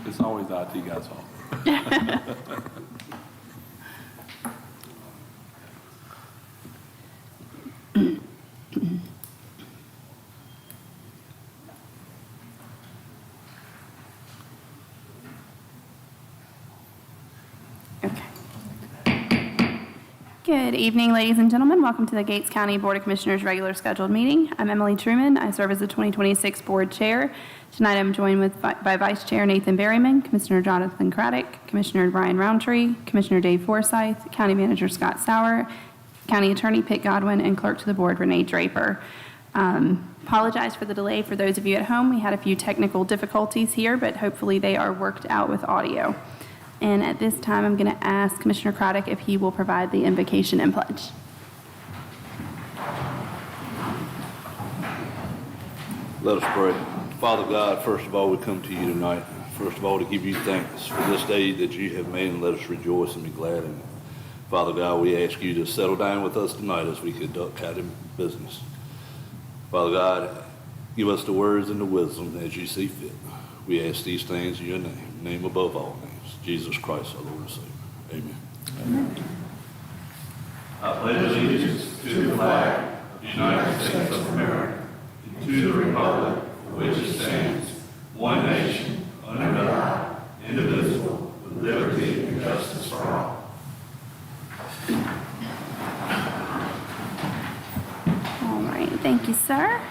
It's always the IT guy's fault. Good evening, ladies and gentlemen. Welcome to the Gates County Board of Commissioners regular scheduled meeting. I'm Emily Truman. I serve as the 2026 board chair. Tonight I'm joined by Vice Chair Nathan Berryman, Commissioner Jonathan Craddock, Commissioner Brian Roundtree, Commissioner Dave Forsyth, County Manager Scott Sauer, County Attorney Pitt Godwin, and Clerk to the Board Renee Draper. Apologize for the delay for those of you at home. We had a few technical difficulties here, but hopefully they are worked out with audio. And at this time, I'm going to ask Commissioner Craddock if he will provide the invocation and pledge. Let us pray. Father God, first of all, we come to you tonight. First of all, to give you thanks for this day that you have made, and let us rejoice and be glad in it. Father God, we ask you to settle down with us tonight as we conduct county business. Father God, give us the words and the wisdom as you see fit. We ask these things in your name above all names. Jesus Christ, our Lord and Savior. Amen. Amen. I pledge allegiance to the flag of the United States of America and to the republic for which it stands, one nation, under God, indivisible, with liberty and justice for all. All right, thank you, sir.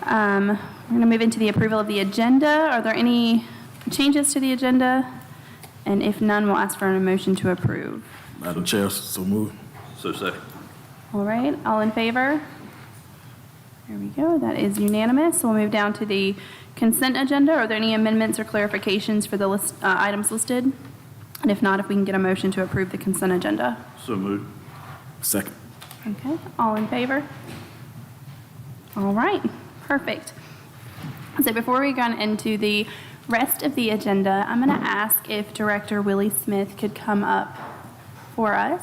We're going to move into the approval of the agenda. Are there any changes to the agenda? And if none, we'll ask for a motion to approve. Madam Chair, so moved. So second. All right, all in favor? There we go, that is unanimous. So we'll move down to the consent agenda. Are there any amendments or clarifications for the items listed? And if not, if we can get a motion to approve the consent agenda. So moved. Second. Okay, all in favor? All right, perfect. So before we go into the rest of the agenda, I'm going to ask if Director Willie Smith could come up for us.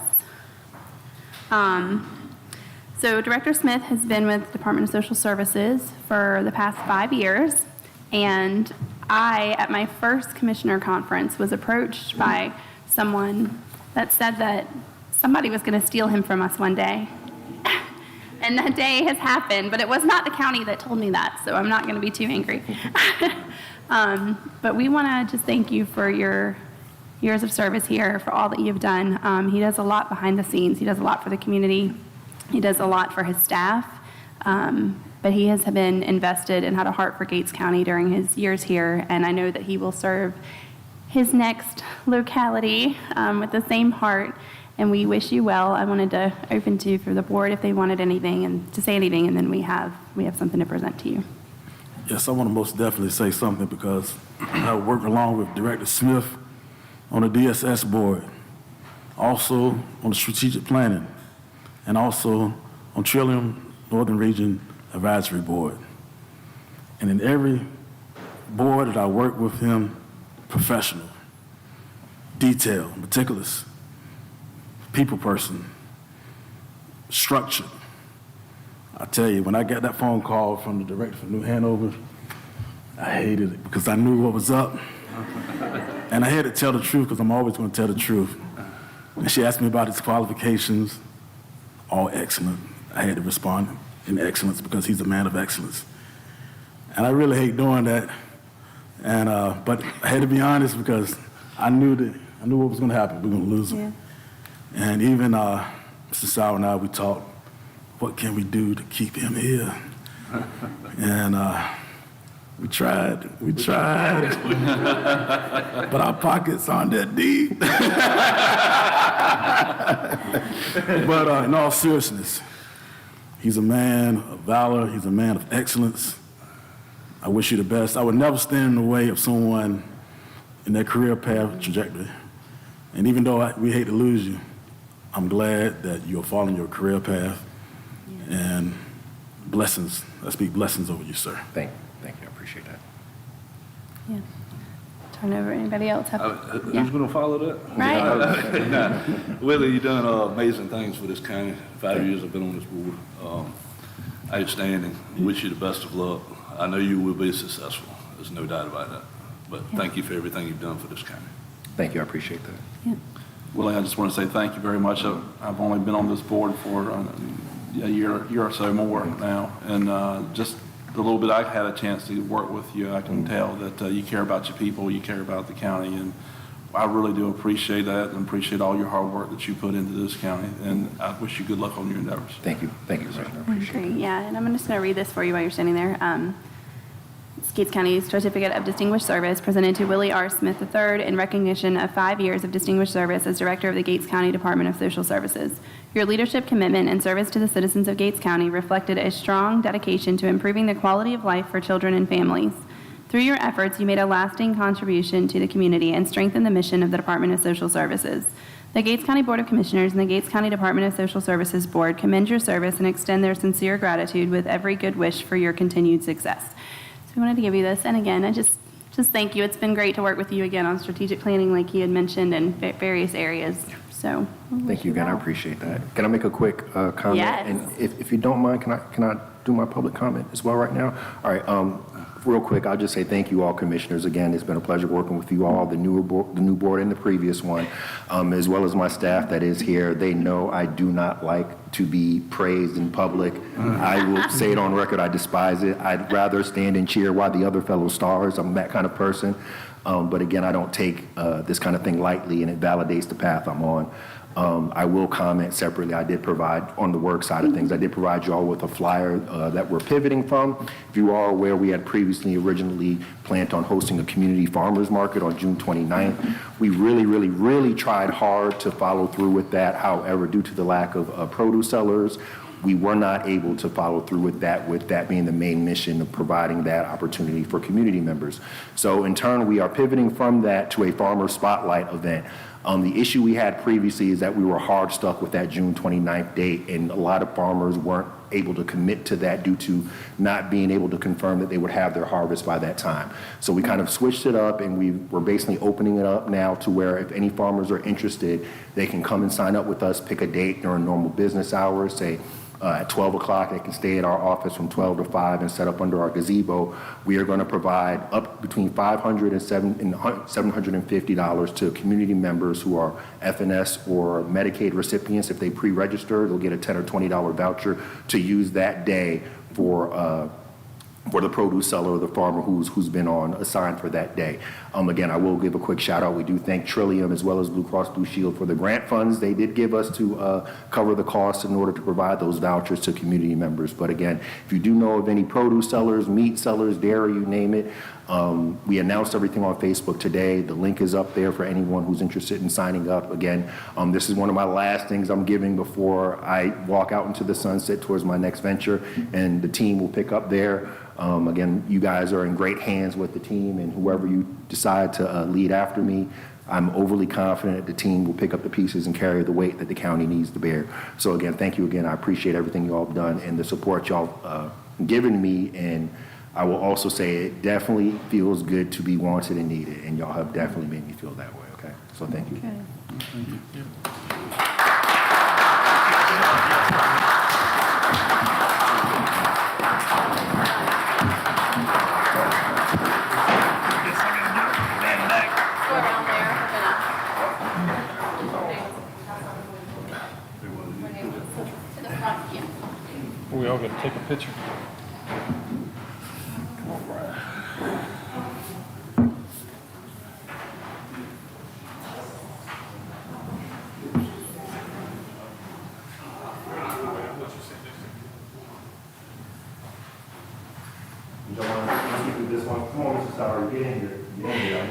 So Director Smith has been with the Department of Social Services for the past 5 years, and I, at my first commissioner conference, was approached by someone that said that somebody was going to steal him from us one day. And that day has happened, but it was not the county that told me that, so I'm not going to be too angry. But we want to just thank you for your years of service here, for all that you've done. He does a lot behind the scenes. He does a lot for the community. He does a lot for his staff. But he has been invested and had a heart for Gates County during his years here, and I know that he will serve his next locality with the same heart. And we wish you well. I wanted to open to for the board if they wanted anything and to say anything, and then we have something to present to you. Yes, I want to most definitely say something because I worked along with Director Smith on the DSS board, also on the strategic planning, and also on Trillium Northern Region Advisory Board. And in every board that I worked with him, professional, detailed, meticulous, people person, structured. I tell you, when I got that phone call from the director from New Hanover, I hated it because I knew what was up. And I had to tell the truth because I'm always going to tell the truth. And she asked me about his qualifications, all excellent. I had to respond in excellence because he's a man of excellence. And I really hate doing that. And but I had to be honest because I knew what was going to happen. We were going to lose him. Yeah. And even Mr. Sauer and I, we talked, what can we do to keep him here? And we tried, but our pockets aren't that deep. But in all seriousness, he's a man of valor, he's a man of excellence. I wish you the best. I would never stand in the way of someone in their career path trajectory. And even though we hate to lose you, I'm glad that you're following your career path. And blessings, I speak blessings over you, sir. Thank you, I appreciate that. Yeah. Turn over. Anybody else have? Who's going to follow that? Right. Willie, you've done amazing things for this county. 5 years I've been on this board. Outstanding. Wish you the best of luck. I know you will be successful. There's no doubt about that. But thank you for everything you've done for this county. Thank you, I appreciate that. Yeah. Willie, I just want to say thank you very much. I've only been on this board for a year or so more now, and just the little bit I had a chance to work with you, I can tell that you care about your people, you care about the county, and I really do appreciate that and appreciate all your hard work that you put into this county, and I wish you good luck on your endeavors. Thank you, Commissioner, I appreciate it. Great, yeah, and I'm just going to read this for you while you're standing there. Gates County's Certificate of Distinguished Service presented to Willie R. Smith III in recognition of 5 years of distinguished service as Director of the Gates County Department of Social Services. Your leadership, commitment, and service to the citizens of Gates County reflected a strong dedication to improving the quality of life for children and families. Through your efforts, you made a lasting contribution to the community and strengthened the mission of the Department of Social Services. The Gates County Board of Commissioners and the Gates County Department of Social Services Board commend your service and extend their sincere gratitude with every good wish for your continued success. So we wanted to give you this, and again, I just thank you. It's been great to work with you again on strategic planning, like you had mentioned, in various areas. So Thank you again, I appreciate that. Can I make a quick comment? Yes. And if you don't mind, can I do my public comment as well right now? All right, real quick, I'll just say thank you all, commissioners. Again, it's been a pleasure working with you all, the new board and the previous one, as well as my staff that is here. They know I do not like to be praised in public. I will say it on record, I despise it. I'd rather stand and cheer while the other fellow stars. I'm that kind of person. But again, I don't take this kind of thing lightly, and it validates the path I'm on. I will comment separately. I did provide, on the work side of things, I did provide you all with a flyer that we're pivoting from. If you are aware, we had previously originally planned on hosting a community farmers market on June 29th. We really tried hard to follow through with that. However, due to the lack of produce sellers, we were not able to follow through with that being the main mission of providing that opportunity for community members. So in turn, we are pivoting from that to a farmer spotlight event. The issue we had previously is that we were hard stuck with that June 29th date, and a lot of farmers weren't able to commit to that due to not being able to confirm that they would have their harvest by that time. So we kind of switched it up, and we're basically opening it up now to where if any farmers are interested, they can come and sign up with us, pick a date during normal business hours, say at 12 o'clock, they can stay at our office from 12 to 5 and set up under our gazebo. We are going to provide up between $500 and $750 to community members who are FNS or Medicaid recipients. If they pre-register, they'll get a $10 or $20 voucher to use that day for the produce seller or the farmer who's been assigned for that day. Again, I will give a quick shout out. We do thank Trillium as well as Blue Cross Blue Shield for the grant funds they did give us to cover the costs in order to provide those vouchers to community members. But again, if you do know of any produce sellers, meat sellers, dairy, you name it, we announced everything on Facebook today. The link is up there for anyone who's interested in signing up. Again, this is one of my last things I'm giving before I walk out into the sunset towards my next venture, and the team will pick up there. Again, you guys are in great hands with the team, and whoever you decide to lead after me, I'm overly confident that the team will pick up the pieces and carry the weight that the county needs to bear. So again, thank you again. I appreciate everything you all have done and the support y'all given me. And I will also say it definitely feels good to be wanted and needed, and y'all have definitely made me feel that way. Okay, so thank you. We all got to take a picture. This one, come on, Mr. Sauer, get in here. Get in here.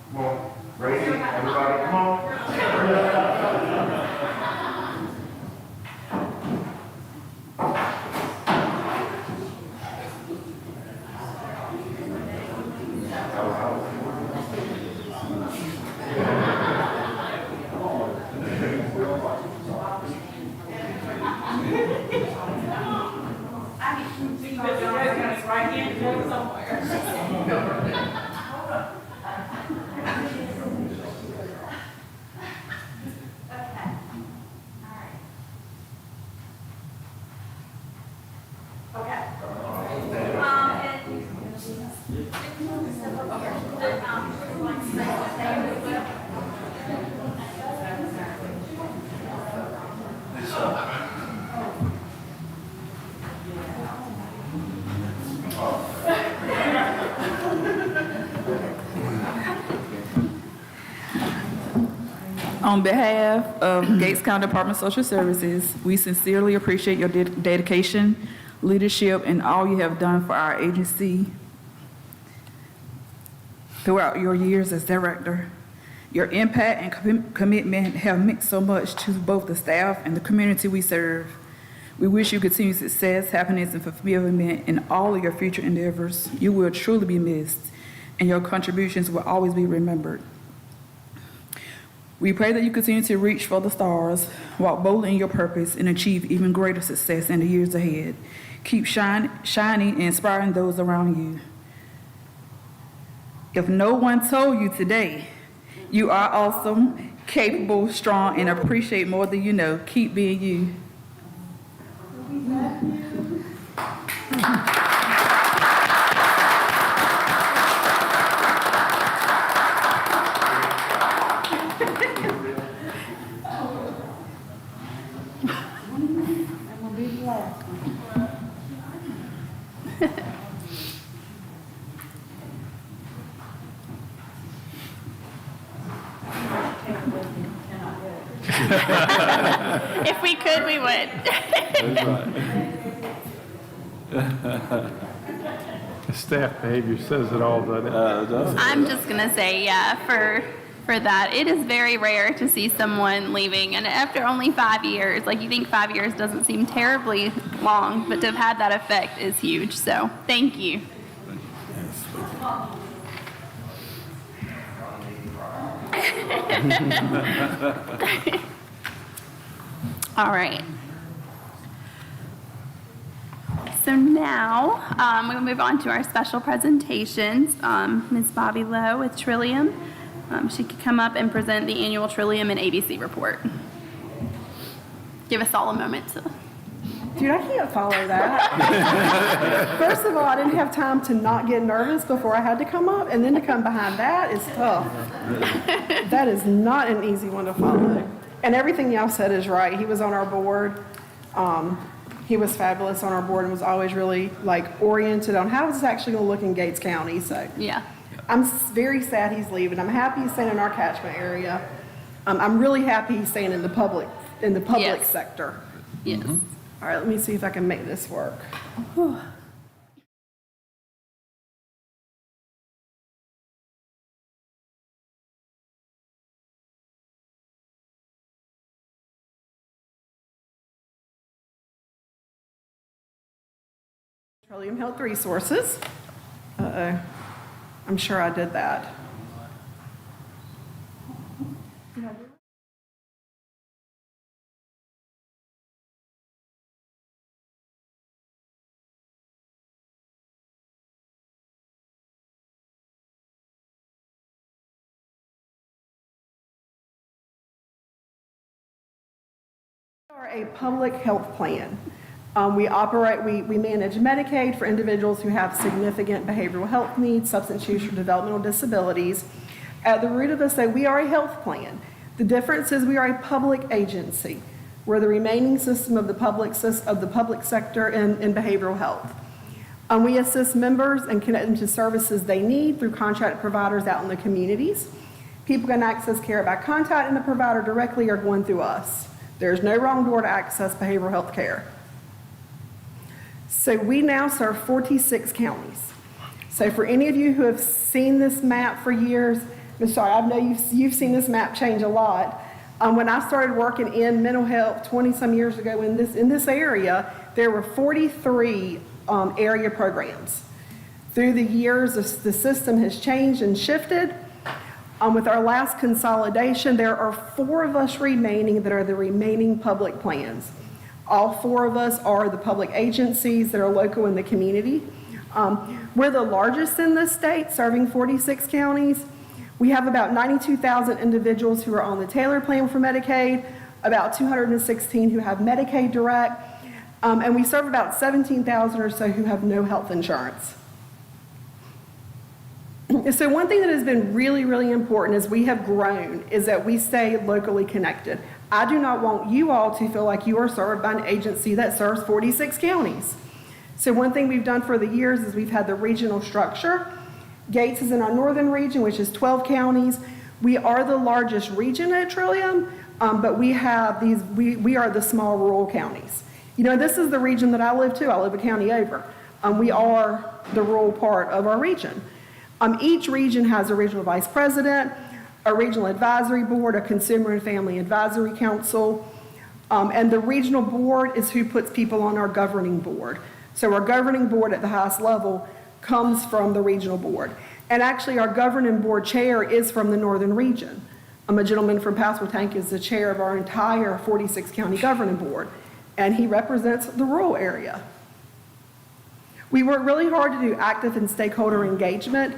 Come on, raise it, everybody, come on. right hand to go somewhere. On behalf of Gates County Department of Social Services, we sincerely appreciate your dedication, leadership, and all you have done for our agency throughout your years as director. Your impact and commitment have meant so much to both the staff and the community we serve. We wish you continued success, happiness, and fulfillment in all of your future endeavors. You will truly be missed, and your contributions will always be remembered. We pray that you continue to reach for the stars, walk boldly in your purpose, and achieve even greater success in the years ahead. Keep shining and inspiring those around you. If no one told you today, you are awesome, capable, strong, and appreciate more than you know. Keep being you. If we could, we would. Staff behavior says it all, doesn't it? I'm just going to say, yeah, for that, it is very rare to see someone leaving. And after only 5 years, like you think 5 years doesn't seem terribly long, but to have had that effect is huge. So thank you. All right. So now we'll move on to our special presentations. Ms. Bobby Lowe with Trillium. She could come up and present the annual Trillium and ABC report. Give us all a moment to. Dude, I can't follow that. First of all, I didn't have time to not get nervous before I had to come up, and then to come behind that is tough. That is not an easy one to follow. And everything y'all said is right. He was on our board. He was fabulous on our board and was always really oriented on how is this actually going to look in Gates County. So Yeah. I'm very sad he's leaving. I'm happy he's staying in our catchment area. I'm really happy he's staying in the public Yes. sector. Yes. All right, let me see if I can make this work. Petroleum Health Resources. Uh-oh. I'm sure I did that. We are a public health plan. We manage Medicaid for individuals who have significant behavioral health needs, substance use, or developmental disabilities. At the root of us, we are a health plan. The difference is we are a public agency. We're the remaining system of the public sector in behavioral health. We assist members and connect them to services they need through contracted providers out in the communities. People can access care by contacting the provider directly or going through us. There's no wrong door to access behavioral health care. So we now serve 46 counties. So for any of you who have seen this map for years, Ms. Shaw, I know you've seen this map change a lot. When I started working in mental health 20-some years ago in this area, there were 43 area programs. Through the years, the system has changed and shifted. With our last consolidation, there are 4 of us remaining that are the remaining public plans. All 4 of us are the public agencies that are local in the community. We're the largest in the state, serving 46 counties. We have about 92,000 individuals who are on the Taylor Plan for Medicaid, about 216 who have Medicaid Direct, and we serve about 17,000 or so who have no health insurance. So one thing that has been really, really important as we have grown is that we stay locally connected. I do not want you all to feel like you are served by an agency that serves 46 counties. So one thing we've done for the years is we've had the regional structure. Gates is in our northern region, which is 12 counties. We are the largest region at Trillium, but we have these, we are the small rural counties. You know, this is the region that I live to. I live a county over. We are the rural part of our region. Each region has a regional vice president, a regional advisory board, a consumer and family advisory council, and the regional board is who puts people on our governing board. So our governing board at the highest level comes from the regional board. And actually our governing board chair is from the northern region. A gentleman from Pasquotank is the chair of our entire 46 county governing board, and he represents the rural area. We work really hard to do active and stakeholder engagement,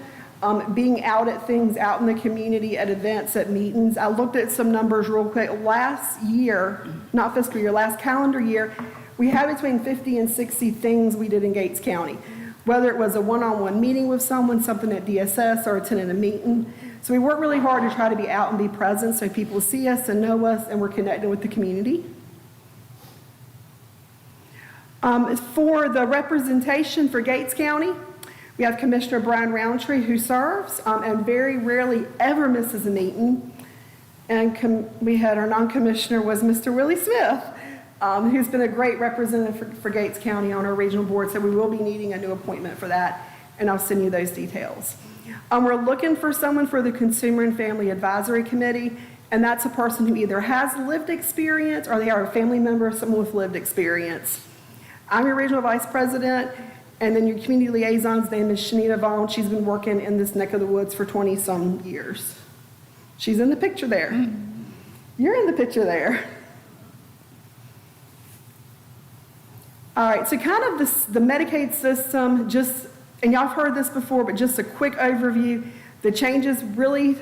being out at things, out in the community, at events, at meetings. I looked at some numbers real quick. Last year, not fiscal year, last calendar year, we had between 50 and 60 things we did in Gates County, whether it was a one-on-one meeting with someone, something at DSS, or attending a meeting. So we work really hard to try to be out and be present so people see us and know us and we're connected with the community. For the representation for Gates County, we have Commissioner Brian Roundtree who serves and very rarely ever misses a meeting. And we had our non-commissioner was Mr. Willie Smith, who's been a great representative for Gates County on our regional board. So we will be needing a new appointment for that, and I'll send you those details. We're looking for someone for the Consumer and Family Advisory Committee, and that's a person who either has lived experience or they are a family member of someone with lived experience. I'm your regional vice president, and then your community liaison's name is Shanita Vaughn. She's been working in this neck of the woods for 20-some years. She's in the picture there. You're in the picture there. All right, so kind of the Medicaid system, just, and y'all have heard this before, but just a quick overview. The changes really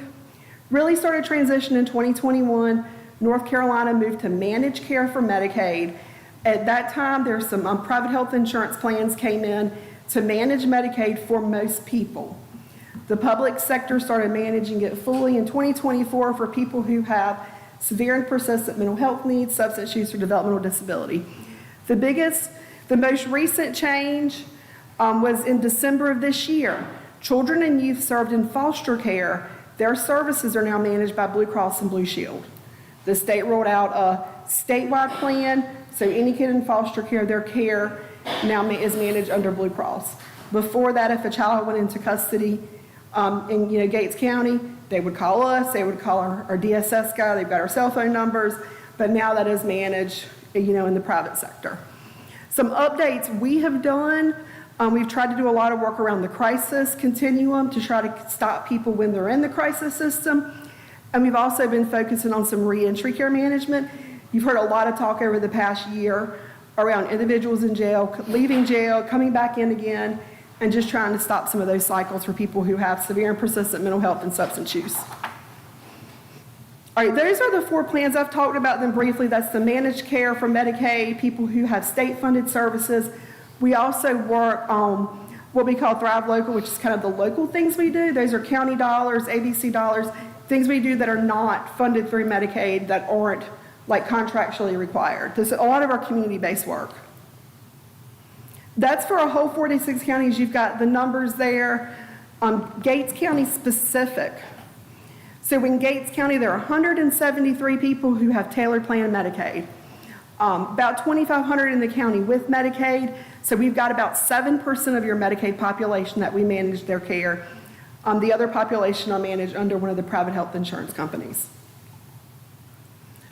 started transition in 2021. North Carolina moved to managed care for Medicaid. At that time, there's some private health insurance plans came in to manage Medicaid for most people. The public sector started managing it fully in 2024 for people who have severe and persistent mental health needs, substance use, or developmental disability. The most recent change was in December of this year. Children and youth served in foster care, their services are now managed by Blue Cross and Blue Shield. The state rolled out a statewide plan, so any kid in foster care, their care now is managed under Blue Cross. Before that, if a child went into custody in Gates County, they would call us, they would call our DSS guy, they've got our cell phone numbers, but now that is managed in the private sector. Some updates we have done, we've tried to do a lot of work around the crisis continuum to try to stop people when they're in the crisis system. And we've also been focusing on some reentry care management. You've heard a lot of talk over the past year around individuals in jail, leaving jail, coming back in again, and just trying to stop some of those cycles for people who have severe and persistent mental health and substance use. All right, those are the 4 plans. I've talked about them briefly. That's the managed care for Medicaid, people who have state-funded services. We also work on what we call Thrive Local, which is kind of the local things we do. Those are county dollars, ABC dollars, things we do that are not funded through Medicaid, that aren't like contractually required. There's a lot of our community-based work. That's for our whole 46 counties. You've got the numbers there. Gates County specific. So in Gates County, there are 173 people who have tailored plan Medicaid. About 2,500 in the county with Medicaid. So we've got about 7% of your Medicaid population that we manage their care. The other population are managed under one of the private health insurance companies.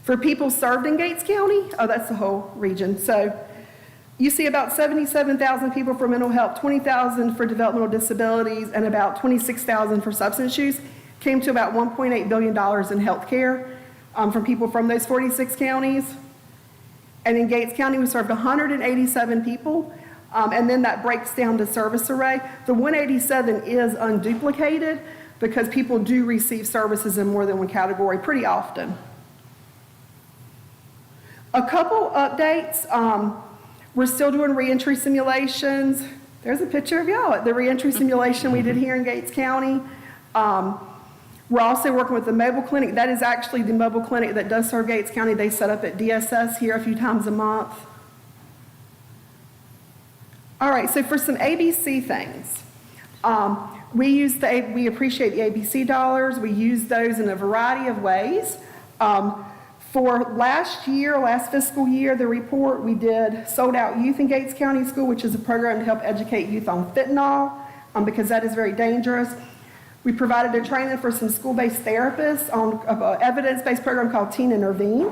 For people served in Gates County, that's the whole region. So you see about 77,000 people for mental health, 20,000 for developmental disabilities, and about 26,000 for substance use. Came to about $1.8 billion in health care from people from those 46 counties. And in Gates County, we served 187 people. And then that breaks down to service array. The 187 is unduplicated because people do receive services in more than one category pretty often. A couple updates. We're still doing reentry simulations. There's a picture of y'all at the reentry simulation we did here in Gates County. We're also working with the mobile clinic. That is actually the mobile clinic that does serve Gates County. They set up at DSS here a few times a month. All right, so for some ABC things. We appreciate the ABC dollars. We use those in a variety of ways. For last fiscal year, the report, we did Sold Out Youth in Gates County School, which is a program to help educate youth on fentanyl, because that is very dangerous. We provided a training for some school-based therapists on an evidence-based program called Teen Intervene.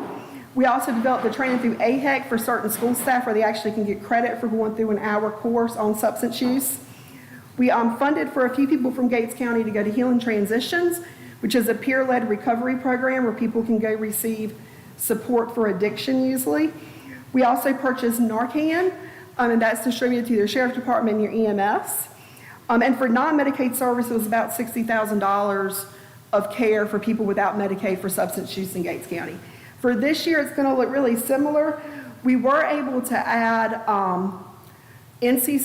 We also developed the training through AHEC for certain school staff where they actually can get credit for going through an hour course on substance use. We funded for a few people from Gates County to go to Healing Transitions, which is a peer-led recovery program where people can go receive support for addiction usually. We also purchased Narcan, and that's distributed to your sheriff's department and your EMS. And for non-Medicaid service, it was about $60,000 of care for people without Medicaid for substance use in Gates County. For this year, it's going to look really similar. We were able to add NC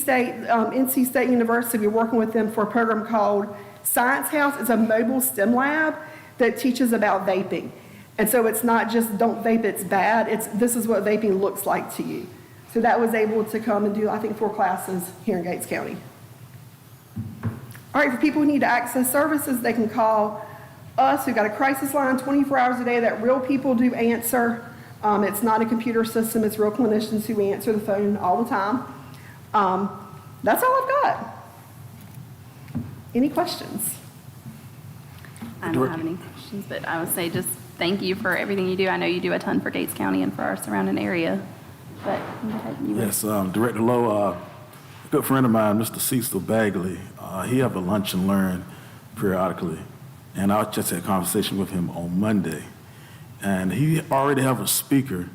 State University. We're working with them for a program called Science House. It's a mobile STEM lab that teaches about vaping. And so it's not just don't vape, it's bad. This is what vaping looks like to you. So that was able to come and do, I think, 4 classes here in Gates County. All right, for people who need to access services, they can call us. We've got a crisis line 24 hours a day that real people do answer. It's not a computer system. It's real clinicians who answer the phone all the time. That's all I've got. Any questions? I don't have any questions, but I would say just thank you for everything you do. I know you do a ton for Gates County and for our surrounding area. But go ahead. Yes, Director Lowe, a good friend of mine, Mr. Cecil Bagley, he have a lunch and learn periodically. And I just had a conversation with him on Monday. And he already have a speaker,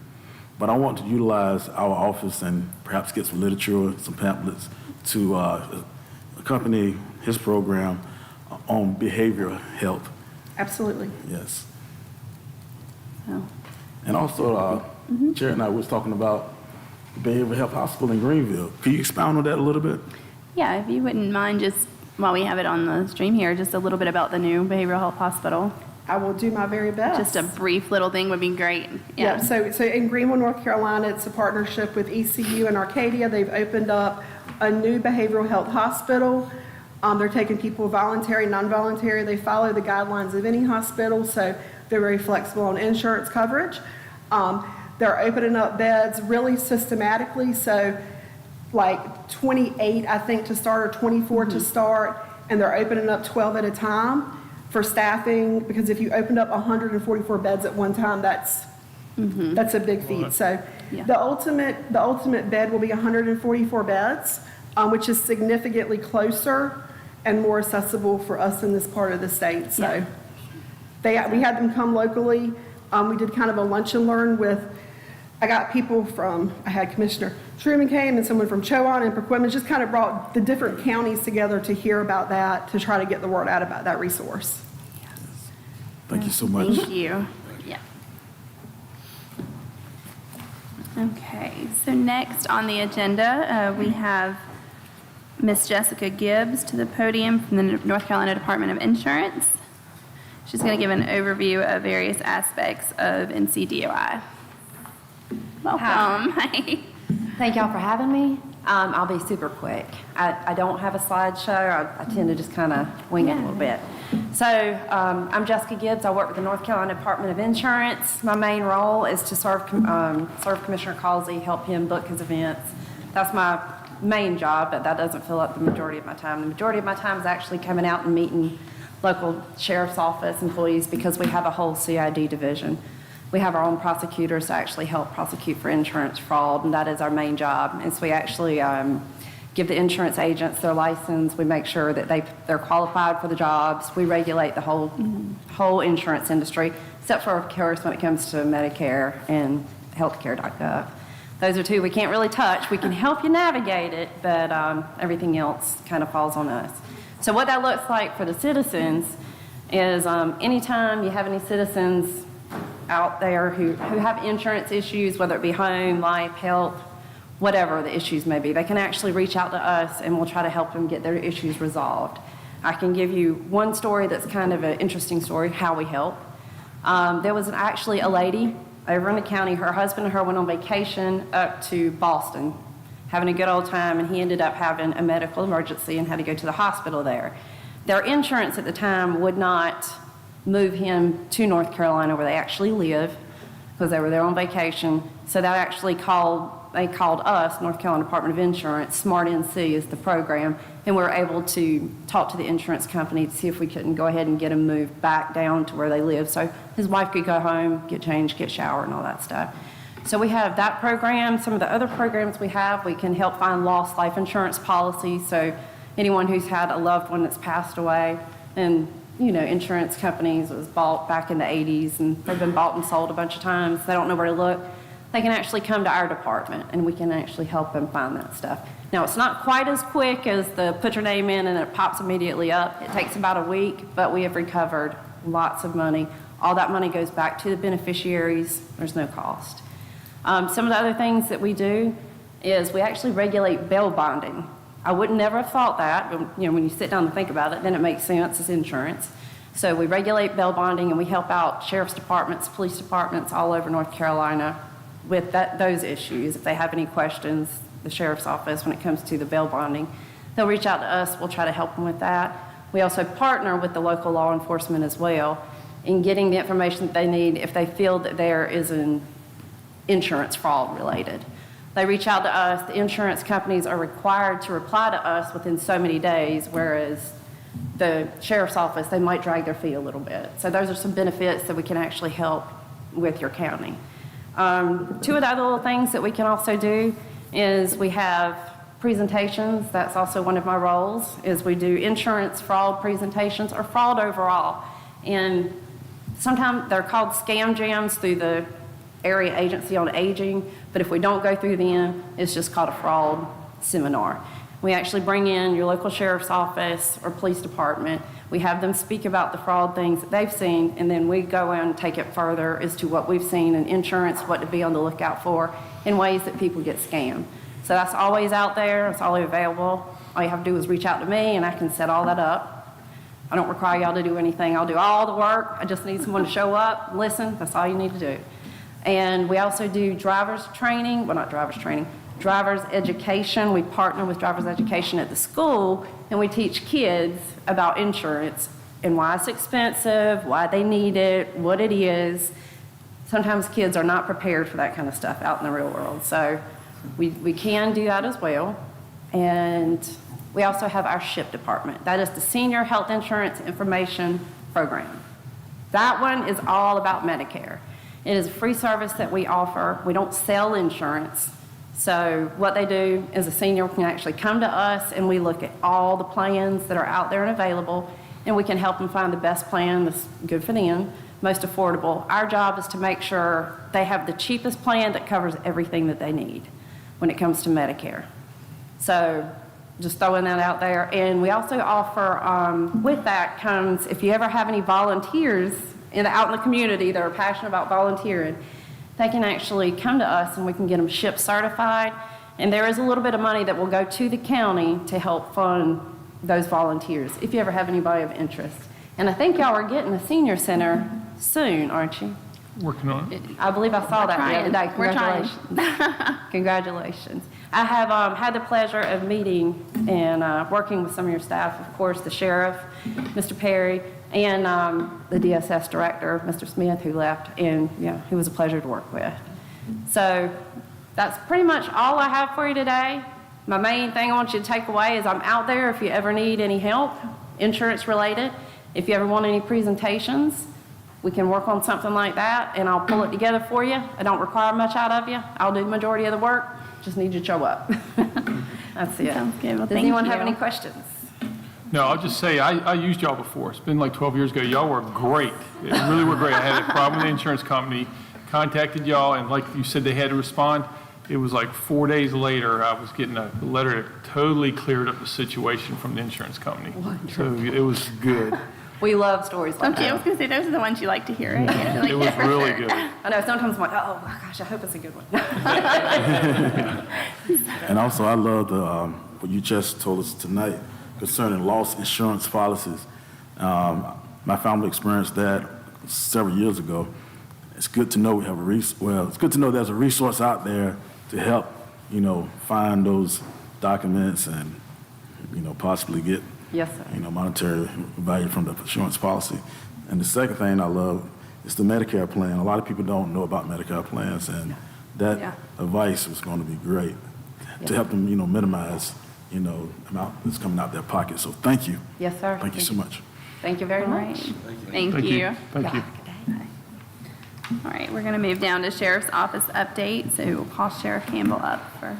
but I want to utilize our office and perhaps get some literature, some pamphlets to accompany his program on behavioral health. Absolutely. Yes. Oh. And also, Chair and I was talking about the Behavioral Health Hospital in Greenville. Can you expound on that a little bit? Yeah, if you wouldn't mind just, while we have it on the stream here, just a little bit about the new behavioral health hospital. I will do my very best. Just a brief little thing would be great. Yeah, so in Greenville, North Carolina, it's a partnership with ECU and Arcadia. They've opened up a new behavioral health hospital. They're taking people voluntary, non-voluntary. They follow the guidelines of any hospital, so they're very flexible on insurance coverage. They're opening up beds really systematically, so like 28, I think, to start, or 24 to start, and they're opening up 12 at a time for staffing, because if you opened up 144 beds at one time, that's a big feat. So Yeah. the ultimate bed will be 144 beds, which is significantly closer and more accessible for us in this part of the state. So we had them come locally. We did kind of a lunch and learn with, I got people from, I had Commissioner Truman came and someone from Chowan and Perquimans, just kind of brought the different counties together to hear about that, to try to get the word out about that resource. Thank you so much. Thank you. Yeah. Okay, so next on the agenda, we have Miss Jessica Gibbs to the podium from the North Carolina Department of Insurance. She's going to give an overview of various aspects of NCDOI. Welcome. Hi. Thank y'all for having me. I'll be super quick. I don't have a slideshow. I tend to just kind of wing it a little bit. So I'm Jessica Gibbs. I work with the North Carolina Department of Insurance. My main role is to serve Commissioner Causey, help him book his events. That's my main job, but that doesn't fill up the majority of my time. The majority of my time is actually coming out and meeting local sheriff's office employees, because we have a whole CID division. We have our own prosecutors to actually help prosecute for insurance fraud, and that is our main job. And so we actually give the insurance agents their license. We make sure that they're qualified for the jobs. We regulate the whole insurance industry, except for, of course, when it comes to Medicare and healthcare.gov. Those are two we can't really touch. We can help you navigate it, but everything else kind of falls on us. So what that looks like for the citizens is anytime you have any citizens out there who have insurance issues, whether it be home, life, health, whatever the issues may be, they can actually reach out to us and we'll try to help them get their issues resolved. I can give you one story that's kind of an interesting story, how we help. There was actually a lady over in the county, her husband and her went on vacation up to Boston, having a good old time, and he ended up having a medical emergency and had to go to the hospital there. Their insurance at the time would not move him to North Carolina where they actually live because they were there on vacation. So they actually called us, North Carolina Department of Insurance, Smart NC is the program, and we were able to talk to the insurance company to see if we couldn't go ahead and get him moved back down to where they live so his wife could go home, get changed, get showered, and all that stuff. So we have that program. Some of the other programs we have, we can help find lost life insurance policies. So anyone who's had a loved one that's passed away, and insurance companies, it was bought back in the 80s, and they've been bought and sold a bunch of times. They don't know where to look. They can actually come to our department, and we can actually help them find that stuff. Now, it's not quite as quick as the put your name in and it pops immediately up. It takes about a week, but we have recovered lots of money. All that money goes back to the beneficiaries. There's no cost. Some of the other things that we do is we actually regulate bail bonding. I would never have thought that, but when you sit down and think about it, then it makes sense as insurance. So we regulate bail bonding, and we help out sheriff's departments, police departments all over North Carolina with those issues. If they have any questions, the sheriff's office, when it comes to the bail bonding, they'll reach out to us. We'll try to help them with that. We also partner with the local law enforcement as well in getting the information that they need if they feel that there is an insurance fraud related. They reach out to us. The insurance companies are required to reply to us within so many days, whereas the sheriff's office, they might drag their feet a little bit. So those are some benefits that we can actually help with your county. Two of the other little things that we can also do is we have presentations. That's also one of my roles, is we do insurance fraud presentations or fraud overall. And sometimes they're called scam jams through the Area Agency on Aging, but if we don't go through them, it's just called a fraud seminar. We actually bring in your local sheriff's office or police department. We have them speak about the fraud things that they've seen, and then we go and take it further as to what we've seen in insurance, what to be on the lookout for, in ways that people get scammed. So that's always out there. It's always available. All you have to do is reach out to me, and I can set all that up. I don't require y'all to do anything. I'll do all the work. I just need someone to show up, listen. That's all you need to do. And we also do driver's training. Well, not driver's training. Driver's education. We partner with driver's education at the school, and we teach kids about insurance and why it's expensive, why they need it, what it is. Sometimes kids are not prepared for that kind of stuff out in the real world. So we can do that as well. And we also have our SHIP department. That is the Senior Health Insurance Information Program. That one is all about Medicare. It is a free service that we offer. We don't sell insurance. So what they do is a senior can actually come to us, and we look at all the plans that are out there and available, and we can help them find the best plan that's good for them, most affordable. Our job is to make sure they have the cheapest plan that covers everything that they need when it comes to Medicare. So just throwing that out there. And we also offer, with that comes, if you ever have any volunteers out in the community that are passionate about volunteering, they can actually come to us and we can get them SHIP certified. And there is a little bit of money that will go to the county to help fund those volunteers, if you ever have anybody of interest. And I think y'all are getting a senior center soon, aren't you? Working on it. I believe I saw that the other day. We're trying. Congratulations. Congratulations. I have had the pleasure of meeting and working with some of your staff, of course, the sheriff, Mr. Perry, and the DSS director, Mr. Smith, who left, and he was a pleasure to work with. So that's pretty much all I have for you today. My main thing I want you to take away is I'm out there if you ever need any help, insurance related. If you ever want any presentations, we can work on something like that, and I'll pull it together for you. I don't require much out of you. I'll do the majority of the work. Just need you to show up. That's it. Sounds good. Well, Does anyone have any questions? No, I'll just say, I used y'all before. It's been like 12 years ago. Y'all were great. It really were great. I had a problem with the insurance company, contacted y'all, and like you said, they had to respond. it was like 4 days later, I was getting a letter that totally cleared up the situation from the insurance company. So it was good. We love stories like Okay, I that. was going to say, those are the ones you like to hear, right? Yeah, like, It was yeah, for really sure. good. I know, sometimes I'm like, oh my gosh, I hope it's a good one. And also, I love what you just told us tonight concerning loss insurance policies. My family experienced that several years ago. It's good to know we have it's good to know there's a resource out there to help, find those documents and, possibly get, Yes, sir. monetary value from the insurance policy. And the second thing I love is the Medicare plan. A lot of people don't know about Medicare plans, and that Yeah. advice is going to be great to help them, minimize, amount that's coming out their pocket. So thank you. Yes, sir. Thank you so much. Thank you very All right. much. Thank you. Thank you. All right, we're going to move down to Sheriff's Office update. So we'll call Sheriff Campbell up for.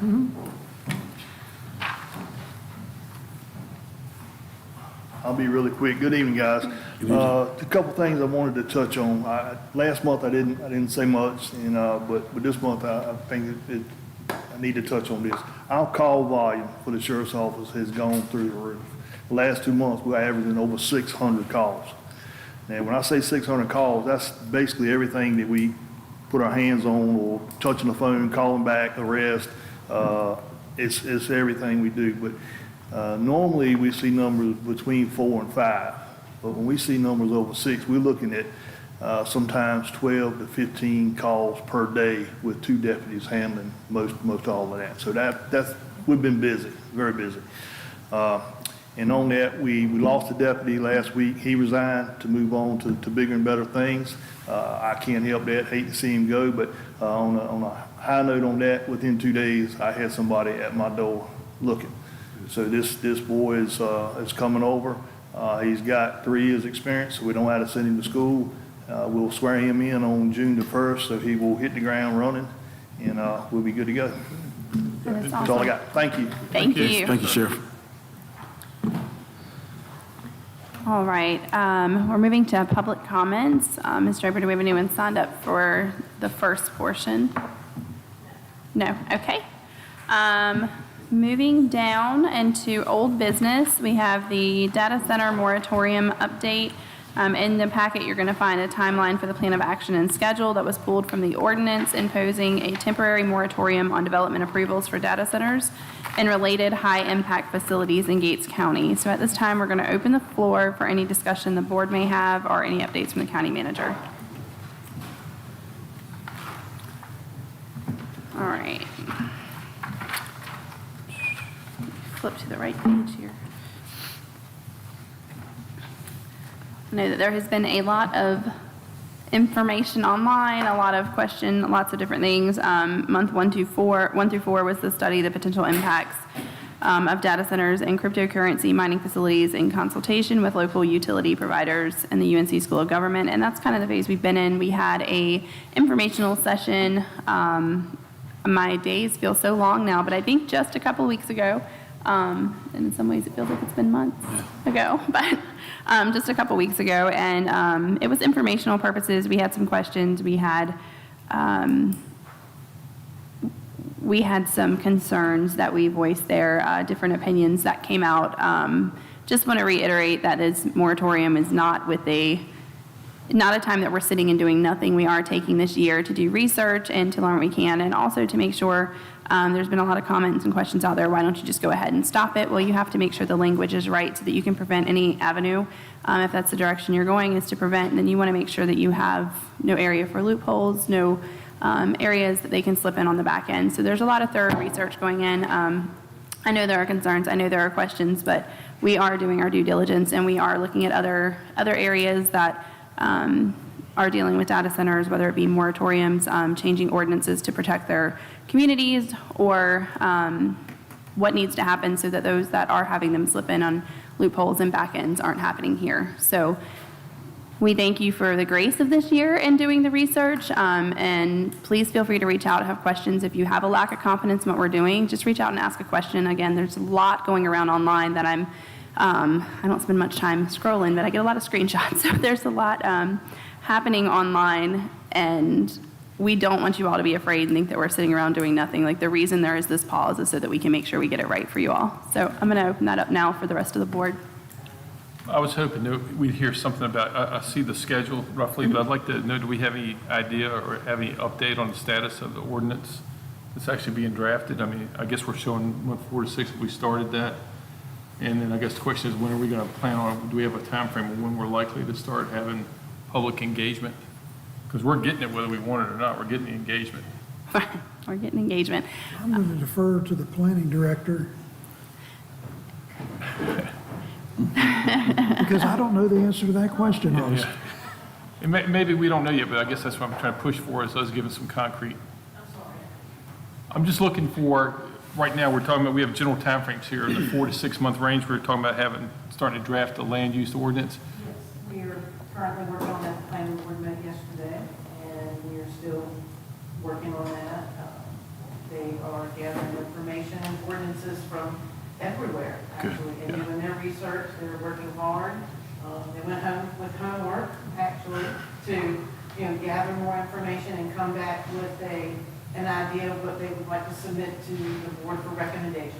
I'll be really quick. Good evening, guys. A couple things I wanted to touch on. Last month I didn't say much, but this month I think I need to touch on this. Our call volume for the sheriff's office has gone through the roof. The last 2 months we're averaging over 600 calls. Now, when I say 600 calls, that's basically everything that we put our hands on, or touching the phone, calling back, arrest. It's everything we do. But normally we see numbers between 4 and 5. But when we see numbers over 6, we're looking at sometimes 12 to 15 calls per day with 2 deputies handling most all of that. So we've been busy, very busy. And on that, we lost a deputy last week. He resigned to move on to bigger and better things. I can't help that, hate to see him go, but on a high note on that, within 2 days, I had somebody at my door looking. So this boy is coming over. He's got 3 years experience, so we don't have to send him to school. We'll swear him in on June the 1st, so he will hit the ground running, and we'll be good to go. That's That's all I awesome. got. Thank you. Thank you. Thank you, Sheriff. All right, we're moving to public comments. Ms. Draper, do we have anyone signed up for the first portion? No, okay. Moving down into old business, we have the data center moratorium update. In the packet, you're going to find a timeline for the plan of action and schedule that was pulled from the ordinance imposing a temporary moratorium on development approvals for data centers and related high-impact facilities in Gates County. So at this time, we're going to open the floor for any discussion the board may have or any updates from the county manager. All right. Flip to the right page here. I know that there has been a lot of information online, a lot of questions, lots of different things. Month 1 through 4 was the study, the potential impacts of data centers and cryptocurrency mining facilities in consultation with local utility providers and the UNC School of Government. And that's kind of the phase we've been in. We had a informational session. My days feel so long now, but I think just a couple weeks ago. And in some ways, it feels like it's been months ago, but just a couple weeks ago. And it was informational purposes. We had some questions. We had some concerns that we voiced there, different opinions that came out. Just want to reiterate that this moratorium is not a time that we're sitting and doing nothing. We are taking this year to do research and to learn what we can, and also to make sure there's been a lot of comments and questions out there. Why don't you just go ahead and stop it? Well, you have to make sure the language is right so that you can prevent any avenue. If that's the direction you're going is to prevent, then you want to make sure that you have no area for loopholes, no areas that they can slip in on the back end. So there's a lot of thorough research going in. I know there are concerns. I know there are questions, but we are doing our due diligence, and we are looking at other areas that are dealing with data centers, whether it be moratoriums, changing ordinances to protect their communities, or what needs to happen so that those that are having them slip in on loopholes and back ends aren't happening here. So we thank you for the grace of this year in doing the research, and please feel free to reach out, have questions. If you have a lack of confidence in what we're doing, just reach out and ask a question. Again, there's a lot going around online that I don't spend much time scrolling, but I get a lot of screenshots. So there's a lot happening online, and we don't want you all to be afraid and think that we're sitting around doing nothing. Like, the reason there is this pause is so that we can make sure we get it right for you all. So I'm going to open that up now for the rest of the board. I was hoping that we'd hear something about, I see the schedule roughly, but I'd like to know, do we have any idea or have any update on the status of the ordinance that's actually being drafted? I mean, I guess we're showing month 4 to 6, we started that. And then I guess the question is, when are we going to plan on, do we have a time frame of when we're likely to start having public engagement? Because we're getting it whether we want it or not, we're getting the engagement. We're getting engagement. I'm going to defer to the planning director because I don't know the answer to that question, honestly. And maybe we don't know yet, but I guess that's what I'm trying to push for, is us giving some concrete. I'm just looking for, right now, we're talking about, we have general timeframes here in the 4 to 6 month range. We're talking about starting to draft the land use ordinance. Yes, we are currently working on that plan we met yesterday, and we are still working on that. They are gathering information and ordinances from everywhere, actually, and doing their research. They're working hard. They went home with homework, actually, to gather more information and come back with an idea of what they would like to submit to the board for recommendations.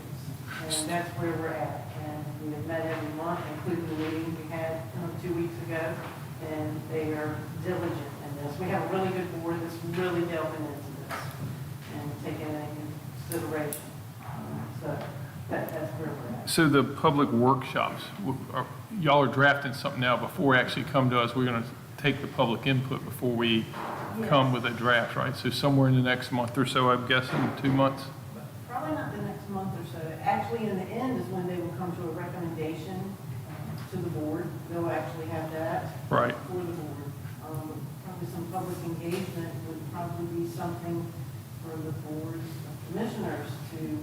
And that's where we're at. And we have met every month, including the meeting we had 2 weeks ago, and they are diligent in this. We have a really good board that's really delving into this and taking it into consideration. So that's where we're at. So the public workshops, y'all are drafting something now before we actually come to us. We're going to take the public input before we come with a draft, right? So somewhere in the next month or so, I'm guessing, 2 months? Probably not the next month or so. Actually, in the end is when they will come to a recommendation to the board. They'll actually have that Right. for the board. Probably some public engagement would probably be something for the board's commissioners to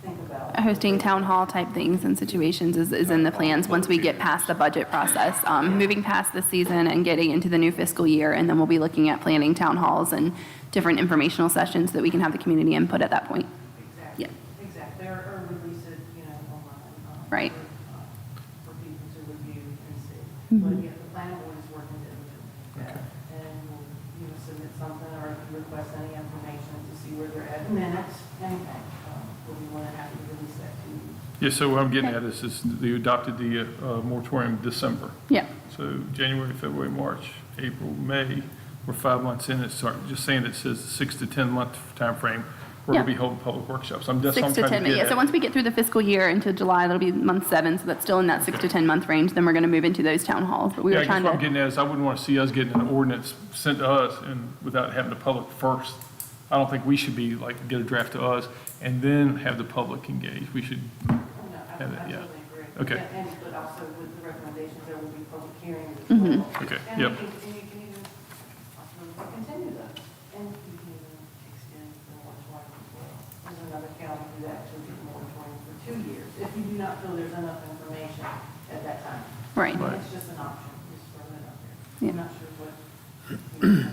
think about. Hosting town hall type things and situations is in the plans once we get past the budget process, moving past the season and getting into the new fiscal year. And then we'll be looking at planning town halls and different informational sessions so that we can have the community input at that point. Exactly. Yeah. Exactly. Or release it, online. Right. For people to review and see. Mhm. But yeah, the planning board is working diligently. And we'll, submit something or request any information to see where they're at, minutes, anything. We'll be more than happy to release that to you. Yeah, so what I'm getting at is they adopted the moratorium December. Yeah. So January, February, March, April, May, we're 5 months in. It's just saying it says 6 to 10 month time frame. We're going to be holding public workshops. I'm just 6 to 10, yeah. So once we get through the fiscal year into July, that'll be month 7. So that's still in that 6 to 10 month range. Then we're going to move into those town halls. But we were I guess trying what I'm to. getting at is I wouldn't want to see us getting an ordinance sent to us and without having the public first. I don't think we should be get a draft to us and then have the public engage. We should have it, yeah. Okay. And but also with the recommendations, there will be public hearings as Mhm. well. Okay, And yep. you can even possibly continue those. And you can even extend the moratorium as well. There's another county who actually did a moratorium for 2 years, if you do not feel there's enough information at that time. Right. Right. It's just an option, just throwing it out there. Yeah. I'm not sure what you have to do.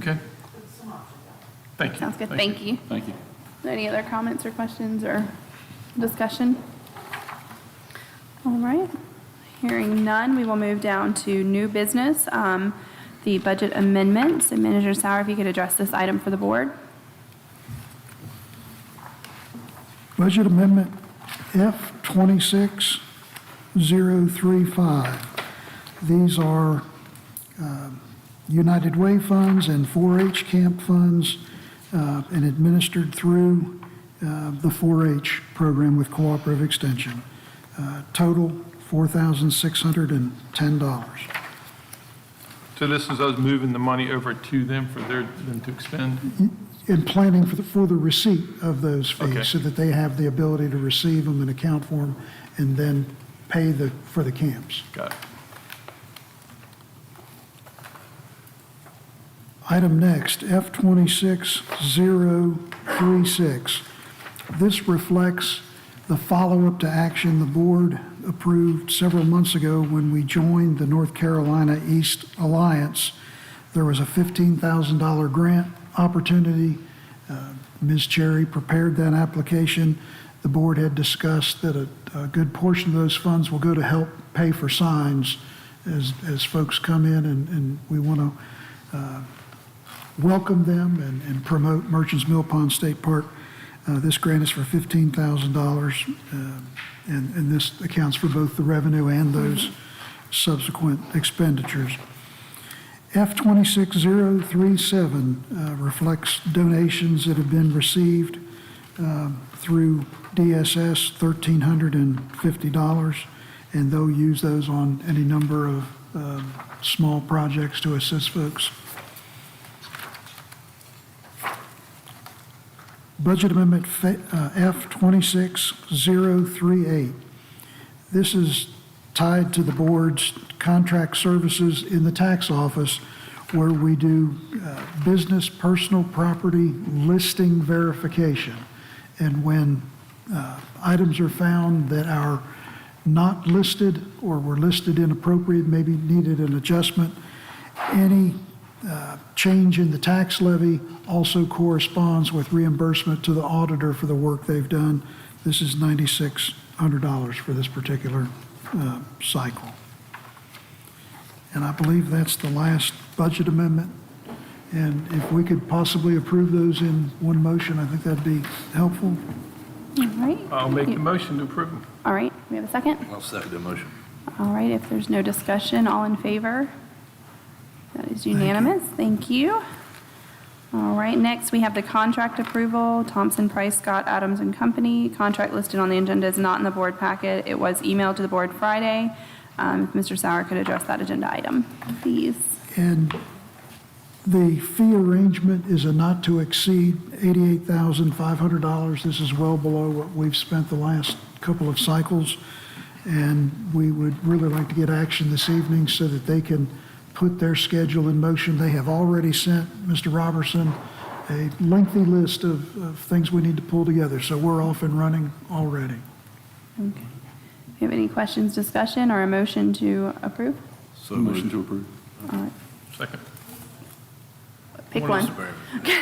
Okay, But some options out there. thank you. Sounds good. Thank you. Thank you. Any other comments or questions or discussion? All right. Hearing none, we will move down to new business, the budget amendments. And Manager Sauer, if you could address this item for the board. Budget Amendment F26035. These are United Way funds and 4-H camp funds and administered through the 4-H program with Cooperative Extension. Total $4,610. So this is us moving the money over to them for them to expend? In planning for the receipt of those fees, Okay. so that they have the ability to receive them and account for them, and then pay for the camps. Got it. Item next, F26036. This reflects the follow-up to action the board approved several months ago when we joined the North Carolina East Alliance. There was a $15,000 grant opportunity. Ms. Cherry prepared that application. The board had discussed that a good portion of those funds will go to help pay for signs as folks come in, and we want to welcome them and promote Merchants Mill Pond State Park. This grant is for $15,000, and this accounts for both the revenue and those subsequent expenditures. F26037 reflects donations that have been received through DSS, $1,350, and they'll use those on any number of small projects to assist folks. Budget Amendment F26038. This is tied to the board's contract services in the tax office, where we do business personal property listing verification. And when items are found that are not listed or were listed inappropriate, maybe needed an adjustment, any change in the tax levy also corresponds with reimbursement to the auditor for the work they've done. This is $9,600 for this particular cycle. And I believe that's the last budget amendment. And if we could possibly approve those in one motion, I think that'd be helpful. All right. I'll make the motion to approve them. All right, we have a second? I'll second the motion. All right, if there's no discussion, all in favor? That is unanimous. Thank you. All right, next we have the contract approval, Thompson Price Scott Adams and Company. Contract listed on the agenda is not in the board packet. It was emailed to the board Friday. If Mr. Sauer could address that agenda item, please. And the fee arrangement is a not to exceed $88,500. This is well below what we've spent the last couple of cycles. And we would really like to get action this evening so that they can put their schedule in motion. They have already sent Mr. Robertson a lengthy list of things we need to pull together. So we're off and running already. Okay. Do you have any questions, discussion, or a motion to approve? So motion to approve. All right, Second. pick one. Okay.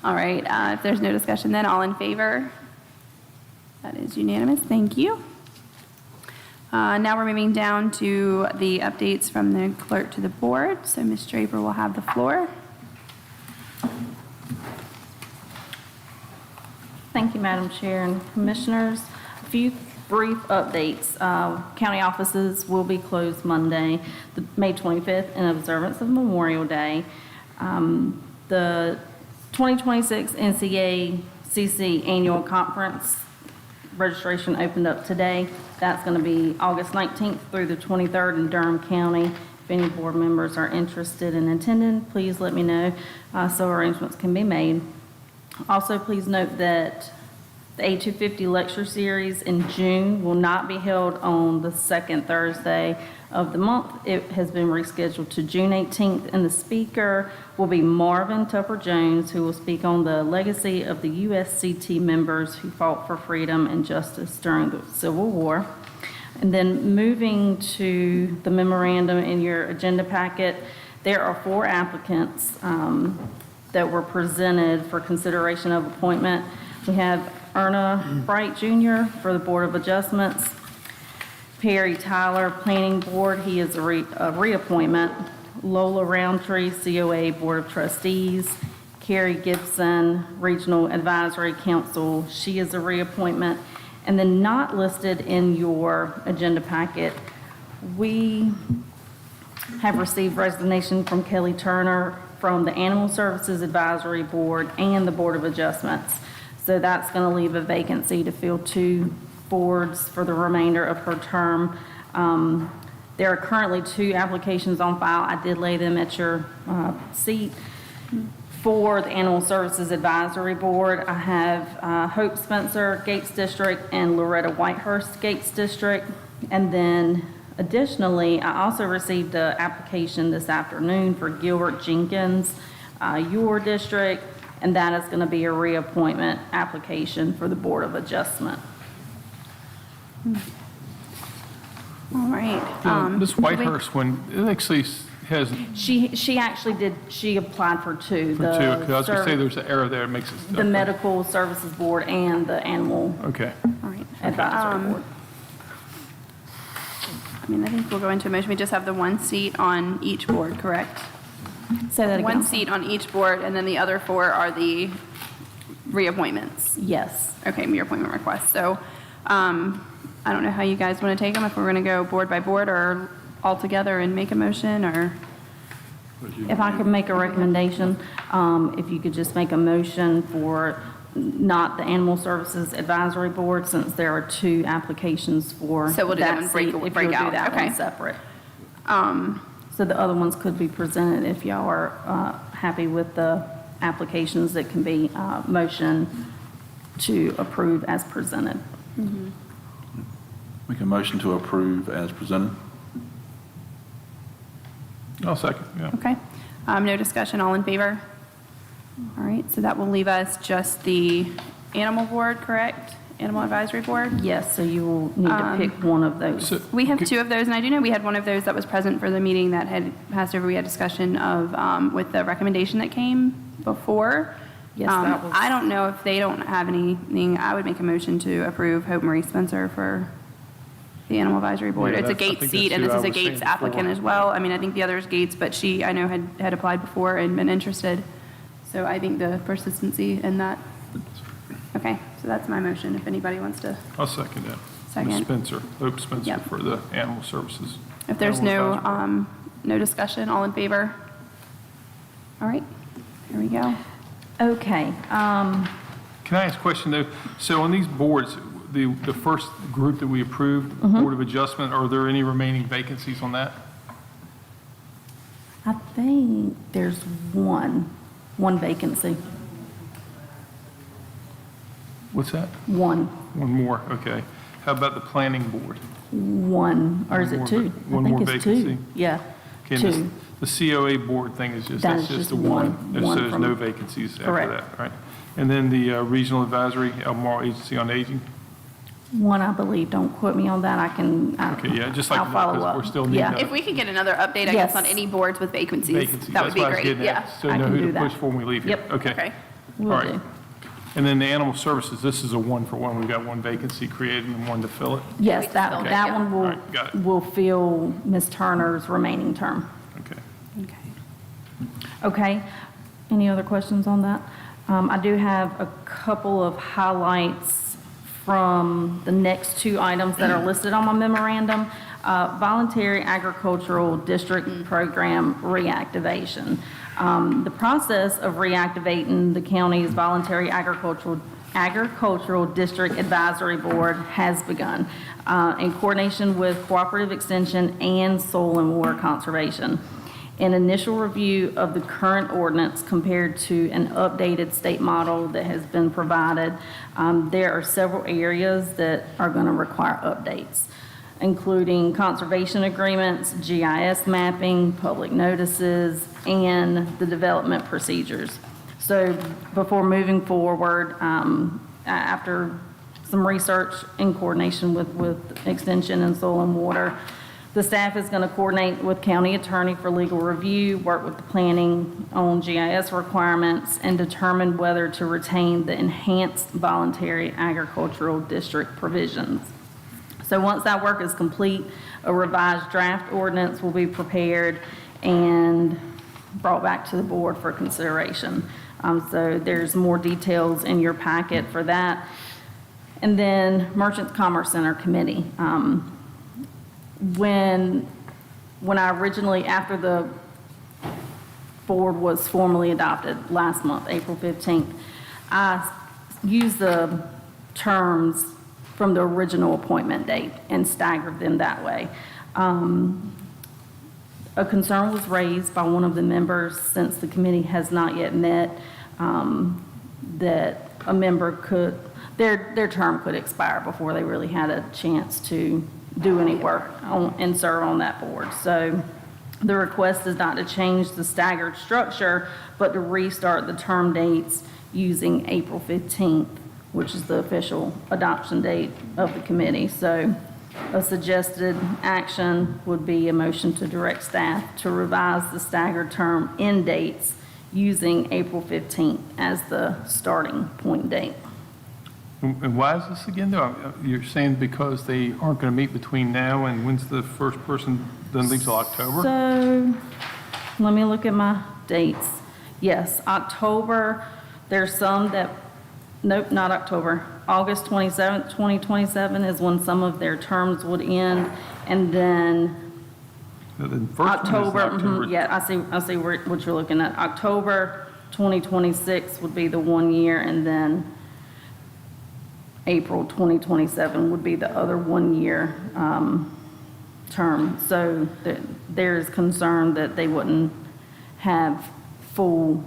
All right, if there's no discussion then, all in favor? That is unanimous. Thank you. Now we're moving down to the updates from the clerk to the board. So Ms. Draper will have the floor. Thank you, Madam Chair and Commissioners. A few brief updates. County offices will be closed Monday, May 25th, in observance of Memorial Day. The 2026 NCACC Annual Conference registration opened up today. That's going to be August 19th through the 23rd in Durham County. If any board members are interested in attending, please let me know so arrangements can be made. Also, please note that the A250 lecture series in June will not be held on the second Thursday of the month. It has been rescheduled to June 18th, and the speaker will be Marvin Tupper Jones, who will speak on the legacy of the USCT members who fought for freedom and justice during the Civil War. And then moving to the memorandum in your agenda packet, there are 4 applicants that were presented for consideration of appointment. We have Erna Bright Jr. for the Board of Adjustments. Perry Tyler, Planning Board, he is a reappointment. Lola Roundtree, COA Board of Trustees. Carrie Gibson, Regional Advisory Council, she is a reappointment. And then not listed in your agenda packet, we have received resignation from Kelly Turner from the Animal Services Advisory Board and the Board of Adjustments. So that's going to leave a vacancy to fill 2 boards for the remainder of her term. There are currently 2 applications on file. I did lay them at your seat. For the Animal Services Advisory Board, I have Hope Spencer, Gates District, and Loretta Whitehurst, Gates District. And then additionally, I also received an application this afternoon for Gilbert Jenkins, your district, and that is going to be a reappointment application for the Board of Adjustment. All right. Ms. Whitehurst, when it actually has She actually did, she applied for 2. for 2, because I was going to say there's an error there, it makes it. The Medical Services Board and the Animal Okay. All right. Advisory Board. I mean, I think we'll go into a motion. We just have the 1 seat on each board, correct? Say that again. One seat on each board, and then the other 4 are the reappointments. Yes. Okay, reappointment requests. So I don't know how you guys want to take them, if we're going to go board by board or all together and make a motion, or? If I could make a recommendation, if you could just make a motion for not the Animal Services Advisory Board, since there are 2 applications for So we'll do that that one, break seat, if break you'll do out. that Okay. one separate. So the other ones could be presented if y'all are happy with the applications that can be motion to approve as presented. Make a motion to approve as presented. I'll second, yeah. Okay. No discussion, all in favor? All right, so that will leave us just the Animal Board, correct? Animal Advisory Board? Yes, so you will need to pick one of those. So- We have 2 of those, and I do know we had one of those that was present for the meeting that had passed over. We had discussion of, with the recommendation that came before. Yes, that was. I don't know if they don't have anything. I would make a motion to approve Hope Marie Spencer for the Animal Advisory Board. Yeah, It's a that's- I Gates think seat, that's and who this I is a was saying Gates applicant before. as well. I mean, I think the other is Gates, but she, I know, had applied before and been interested. So I think the persistency in that. Okay, so that's my motion, if anybody wants to. I'll second that. Second. Ms. Spencer, Hope Spencer Yep. for the Animal Services. If there's Animal no, Advisory. no discussion, all in favor? All right, here we go. Okay, Can I ask a question, though? So on these boards, the first group that we approved, Mm-hmm. Board of Adjustment, are there any remaining vacancies on that? I think there's one vacancy, What's that? one, One more, okay. How about the Planning Board? or is One it more 2? one I more think it's 2. vacancy? Yeah, Okay, and 2. The COA Board thing is just, That that's is just just the one. one So there's from- no vacancies after Correct. that, right? And then the Regional Advisory, Albemarle Agency on Aging? One, I believe, don't quote me on that, I can, Okay, yeah, just like I'll to know, follow 'cause up. we're still needing Yeah. to- If we could get another update, I guess, Yes. on any boards with vacancies, Vacancies, that would that's be what I was great, getting yeah. at. So I know can who do to that. push for when we leave here. Yep. Okay. will All right. do. And then the Animal Services, this is a 1-for-1. We've got one vacancy created and one to fill it. Yes, Okay. that Yeah. one All right, got it. will fill Ms. Turner's remaining term. Okay. Okay. Okay, any other questions on that? I do have a couple of highlights from the next 2 items that are listed on my memorandum. Voluntary Agricultural District Program reactivation. The process of reactivating the county's Voluntary Agricultural District Advisory Board has begun in coordination with Cooperative Extension and Soil and Water Conservation. An initial review of the current ordinance compared to an updated state model that has been provided, there are several areas that are going to require updates, including conservation agreements, GIS mapping, public notices, and the development procedures. So before moving forward, after some research in coordination with Extension and Soil and Water, the staff is going to coordinate with county attorney for legal review, work with the planning on GIS requirements, and determine whether to retain the enhanced voluntary agricultural district provisions. So once that work is complete, a revised draft ordinance will be prepared and brought back to the board for consideration. So there's more details in your packet for that. And then Merchants Commerce Center Committee. When I originally, after the board was formally adopted last month, April 15th, I used the terms from the original appointment date and staggered them that way. A concern was raised by one of the members, since the committee has not yet met, that a member could, their term could expire before they really had a chance to do any work and serve on that board. So the request is not to change the staggered structure, but to restart the term dates using April 15th, which is the official adoption date of the committee. So a suggested action would be a motion to direct staff to revise the staggered term end dates using April 15th as the starting point date. And why is this again, though? You're saying because they aren't going to meet between now and when's the first person then leaves till October? So let me look at my dates. Yes, October, there's some that, nope, not October. August 27th, 2027 is when some of their terms would end. And then The first one is October, October. yeah, I see what you're looking at. October 2026 would be the 1 year, and then April 2027 would be the other 1 year term. So there's concern that they wouldn't have full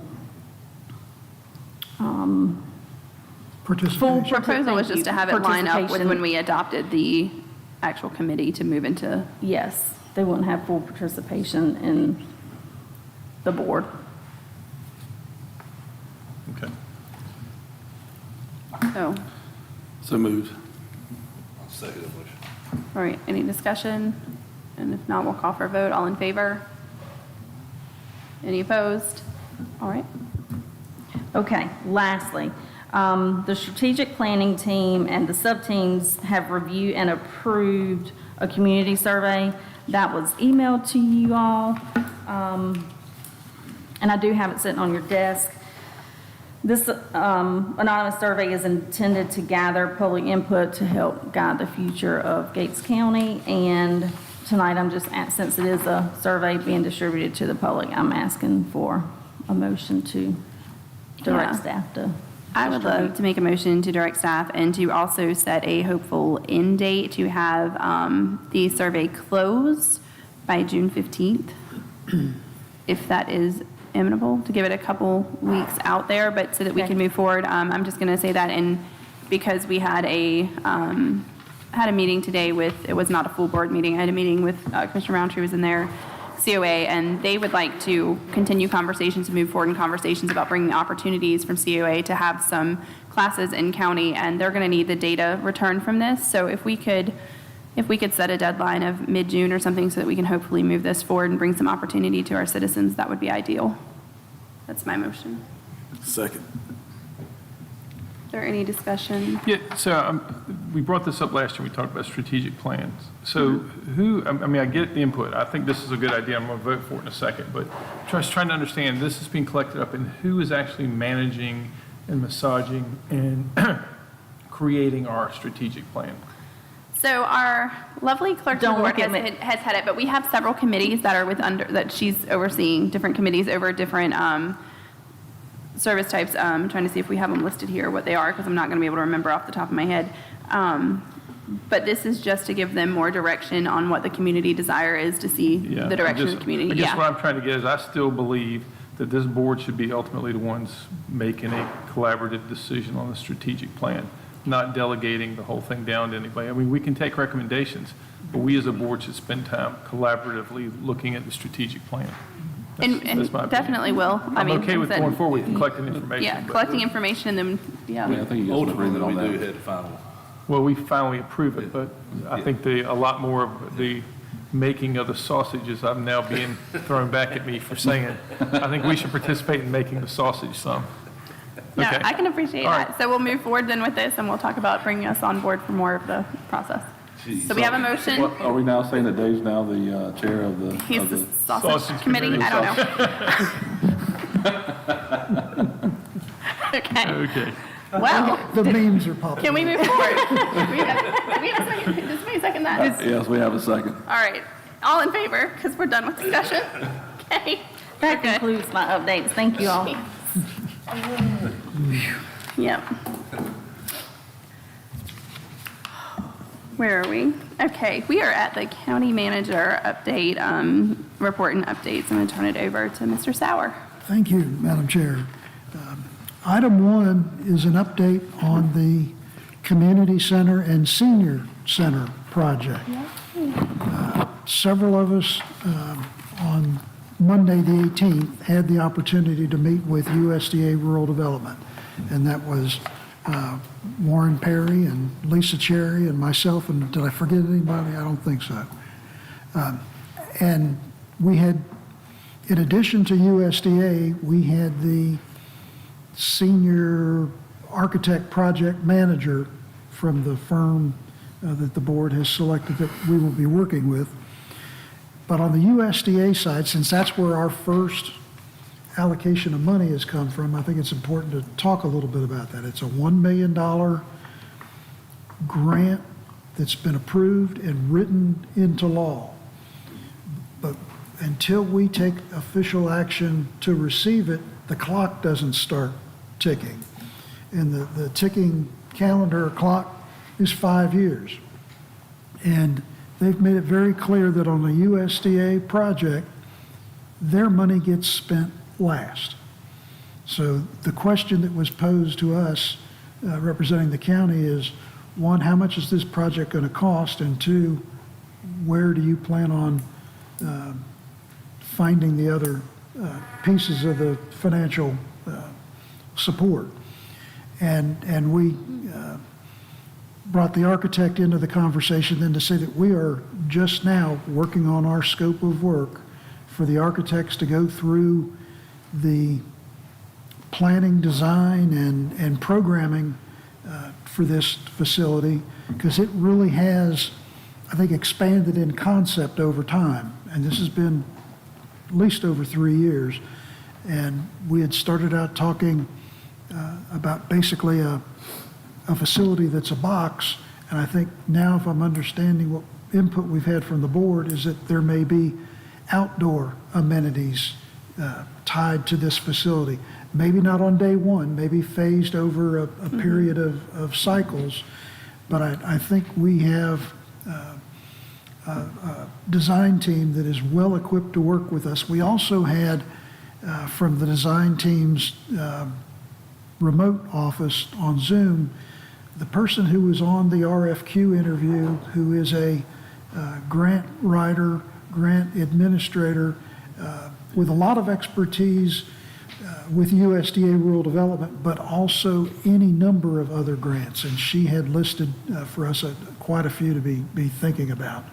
Participation. Proposal was just to have it line up with Participation. when we adopted the actual committee to move into, Yes, they wouldn't have full participation in the board. Okay. so, So moved. I'll second the motion. all right, any discussion? And if not, we'll call for a vote. All in favor? Any opposed? All right. Okay, lastly, the strategic planning team and the sub-teams have reviewed and approved a community survey that was emailed to you all. And I do have it sitting on your desk. This anonymous survey is intended to gather public input to help guide the future of Gates County. And tonight, I'm just, since it is a survey being distributed to the public, I'm asking for a motion to direct Yeah. staff to. I would love to make a motion to direct staff and to also set a hopeful end date to have the survey closed by June 15th, if that is amenable, to give it a couple weeks out there, but so that we Okay. can move forward. I'm just going to say that, and because we had a meeting today with, it was not a full board meeting, I had a meeting with Commissioner Roundtree was in there, COA, and they would like to continue conversations and move forward in conversations about bringing opportunities from COA to have some classes in county, and they're going to need the data return from this. So if we could set a deadline of mid-June or something so that we can hopefully move this forward and bring some opportunity to our citizens, that would be ideal. That's my motion. Second. Is there any discussion? Yeah, so we brought this up last year, we talked about strategic plans. So who, I mean, I get the input, I think this is a good idea, I'm going to vote for it in a second, but just trying to understand, this is being collected up, and who is actually managing and massaging and creating our strategic plan? So our lovely clerk of the Don't board look at me. has had it, but we have several committees that are that she's overseeing, different committees over different service types. I'm trying to see if we have them listed here, what they are, because I'm not going to be able to remember off the top of my head. But this is just to give them more direction on what the community desire is to see Yeah, the direction of the community. I guess Yeah. what I'm trying to get is, I still believe that this board should be ultimately the ones making a collaborative decision on the strategic plan, not delegating the whole thing down to anybody. I mean, we can take recommendations, but we as a board should spend time collaboratively looking at the strategic plan. And That's my opinion. definitely will. I'm okay with going forward with collecting information. Yeah, but- collecting information and then, Yeah, I think you guys agreed Ultimately, on we do that. have the final. Well, we finally approve it, but I think a lot more of the making of the sausages, I'm now being thrown back at me for saying. I think we should participate in making the sausage some. no, Okay. I can appreciate All that. right. So we'll move forward then with this and we'll talk about bringing us on board for more of the process. So we have a motion. What, are we now saying that Dave's now the chair of the? He's of the the- sausage committee. I don't know. Okay. Okay. Well, The memes are popping. can we move forward? Do we have a second? Does somebody second that? Yes, we have a second. All right. All in favor? Because we're done with discussion. Okay. That We're good. concludes my updates. Thank you all. Yep. Where are we? Okay, we are at the county manager update, report and updates. I'm going to turn it over to Mr. Sauer. Thank you, Madam Chair. Item 1 is an update on the Community Center and Senior Center project. Several of us on Monday, the 18th, had the opportunity to meet with USDA Rural Development, and that was Warren Perry and Lisa Cherry and myself, and did I forget anybody? I don't think so. And we had, in addition to USDA, we had the senior architect project manager from the firm that the board has selected that we will be working with. But on the USDA side, since that's where our first allocation of money has come from, I think it's important to talk a little bit about that. It's a $1 million grant that's been approved and written into law. But until we take official action to receive it, the clock doesn't start ticking. And the ticking calendar clock is 5 years. And they've made it very clear that on a USDA project, their money gets spent last. So the question that was posed to us, representing the county, is, one, how much is this project going to cost? And two, where do you plan on finding the other pieces of the financial support? And we brought the architect into the conversation then to say that we are just now working on our scope of work for the architects to go through the planning, design, and programming for this facility, because it really has, I think, expanded in concept over time. And this has been at least over 3 years. And we had started out talking about basically a facility that's a box. And I think now, if I'm understanding what input we've had from the board, is that there may be outdoor amenities tied to this facility. Maybe not on day one, maybe phased over a period of cycles. But I think we have a design team that is well equipped to work with us. We also had from the design team's remote office on Zoom, the person who was on the RFQ interview, who is a grant writer, grant administrator, with a lot of expertise with USDA rural development, but also any number of other grants. And she had listed for us quite a few to be thinking about.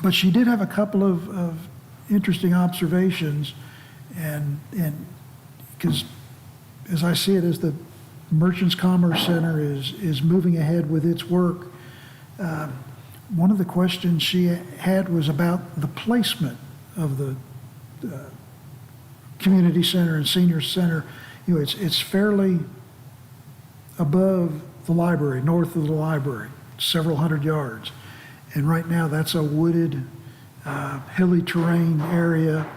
But she did have a couple of interesting observations, and because as I see it, as the Merchants Commerce Center is moving ahead with its work, one of the questions she had was about the placement of the community center and senior center. You know, it's fairly above the library, north of the library, several hundred yards. And right now that's a wooded, hilly terrain area.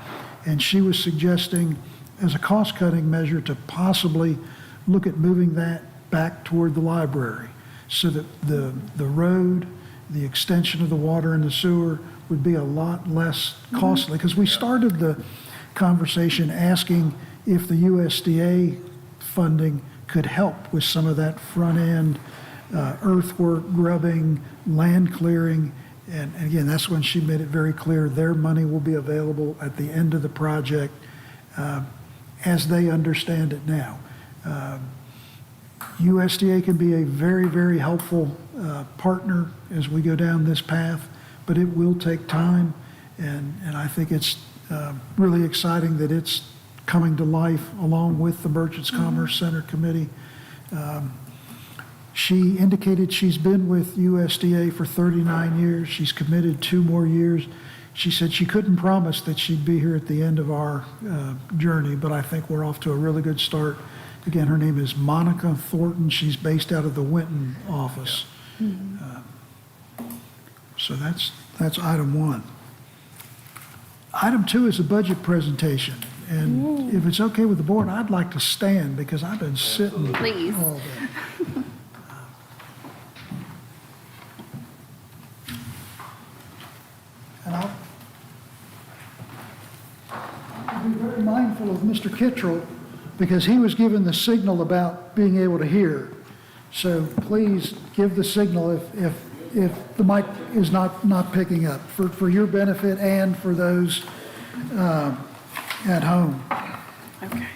And she was suggesting, as a cost-cutting measure, to possibly look at moving that back toward the library so that the road, the extension of the water and the sewer would be a lot less costly. Because we started the conversation asking if the USDA funding could help with some of that front end earthwork, grubbing, land clearing. And again, that's when she made it very clear their money will be available at the end of the project as they understand it now. USDA can be a very, very helpful partner as we go down this path, but it will take time. And I think it's really exciting that it's coming to life along with the Merchants Commerce Center Committee. She indicated she's been with USDA for 39 years. She's committed 2 more years. She said she couldn't promise that she'd be here at the end of our journey, but I think we're off to a really good start. Again, her name is Monica Thornton. She's based out of the Winton office. So that's item 1. Item 2 is a budget presentation. And if it's okay with the board, I'd like to stand because I've been sitting Please. all day. And I'll be very mindful of Mr. Kittrell because he was given the signal about being able to hear. So please give the signal if the mic is not picking up for your benefit and for those at home. Okay.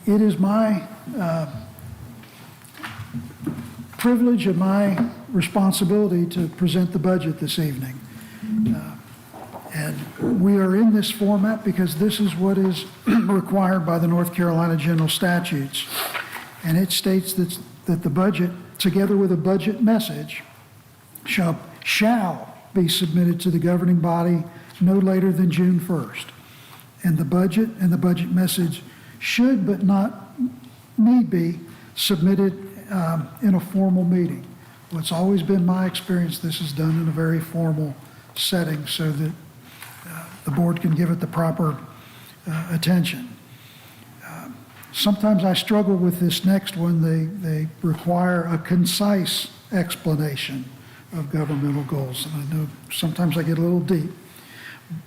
It is my privilege and my responsibility to present the budget this evening. And we are in this format because this is what is required by the North Carolina General Statutes. And it states that the budget, together with a budget message, shall be submitted to the governing body no later than June 1st. And the budget message should but not need be submitted in a formal meeting. Well, it's always been my experience this is done in a very formal setting so that the board can give it the proper attention. Sometimes I struggle with this next one. They require a concise explanation of governmental goals. And I know sometimes I get a little deep,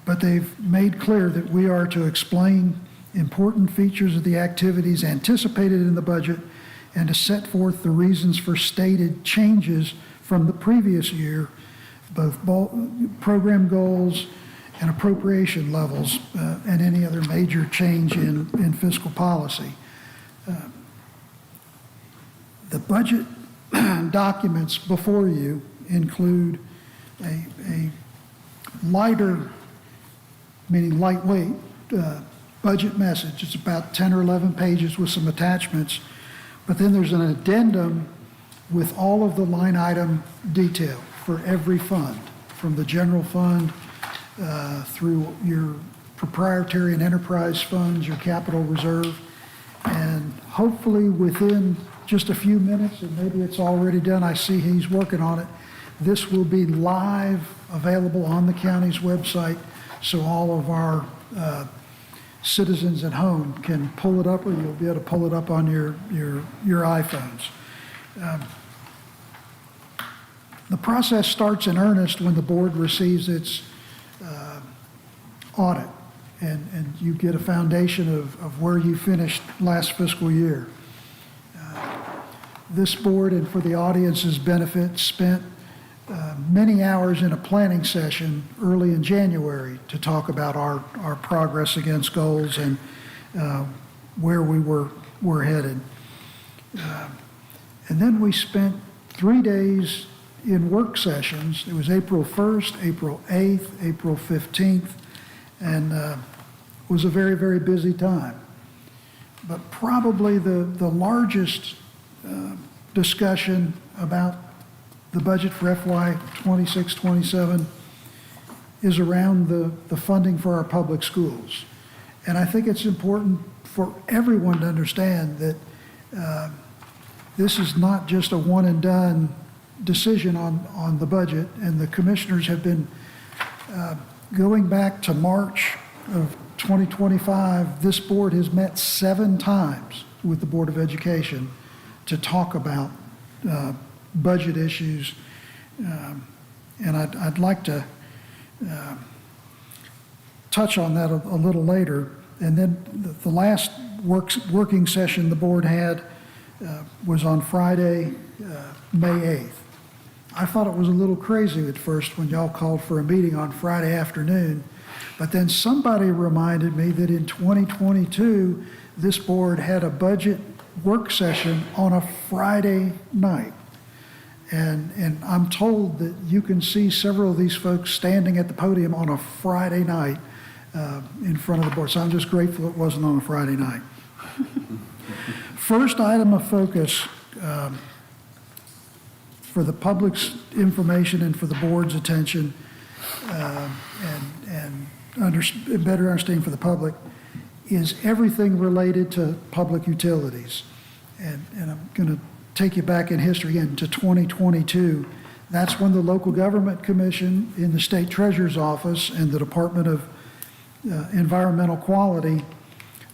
but they've made clear that we are to explain important features of the activities anticipated in the budget and to set forth the reasons for stated changes from the previous year, both program goals and appropriation levels, and any other major change in fiscal policy. The budget documents before you include a lighter, meaning lightweight, budget message. It's about 10 or 11 pages with some attachments, but then there's an addendum with all of the line item detail for every fund, from the general fund through your proprietary and enterprise funds, your capital reserve, and hopefully within just a few minutes, and maybe it's already done, I see he's working on it, this will be live, available on the county's website, so all of our citizens at home can pull it up, or you'll be able to pull it up on your iPhones. The process starts in earnest when the board receives its audit, and you get a foundation of where you finished last fiscal year. This board, and for the audience's benefit, spent many hours in a planning session early in January to talk about our progress against goals and where we were headed. And then we spent 3 days in work sessions. It was April 1st, April 8th, April 15th, and was a very, very busy time. But probably the largest discussion about the budget for FY 26-27 is around the funding for our public schools. And I think it's important for everyone to understand that this is not just a one and done decision on the budget, and the commissioners have been going back to March of 2025. This board has met 7 times with the Board of Education to talk about budget issues, and I'd like to touch on that a little later. And then the last working session the board had was on Friday, May 8th. I thought it was a little crazy at first when y'all called for a meeting on Friday afternoon, but then somebody reminded me that in 2022, this board had a budget work session on a Friday night. And I'm told that you can see several of these folks standing at the podium on a Friday night in front of the board. So I'm just grateful it wasn't on a Friday night. First item of focus for the public's information and for the board's attention and better understanding for the public is everything related to public utilities. And I'm going to take you back in history again to 2022. That's when the Local Government Commission in the State Treasurer's Office and the Department of Environmental Quality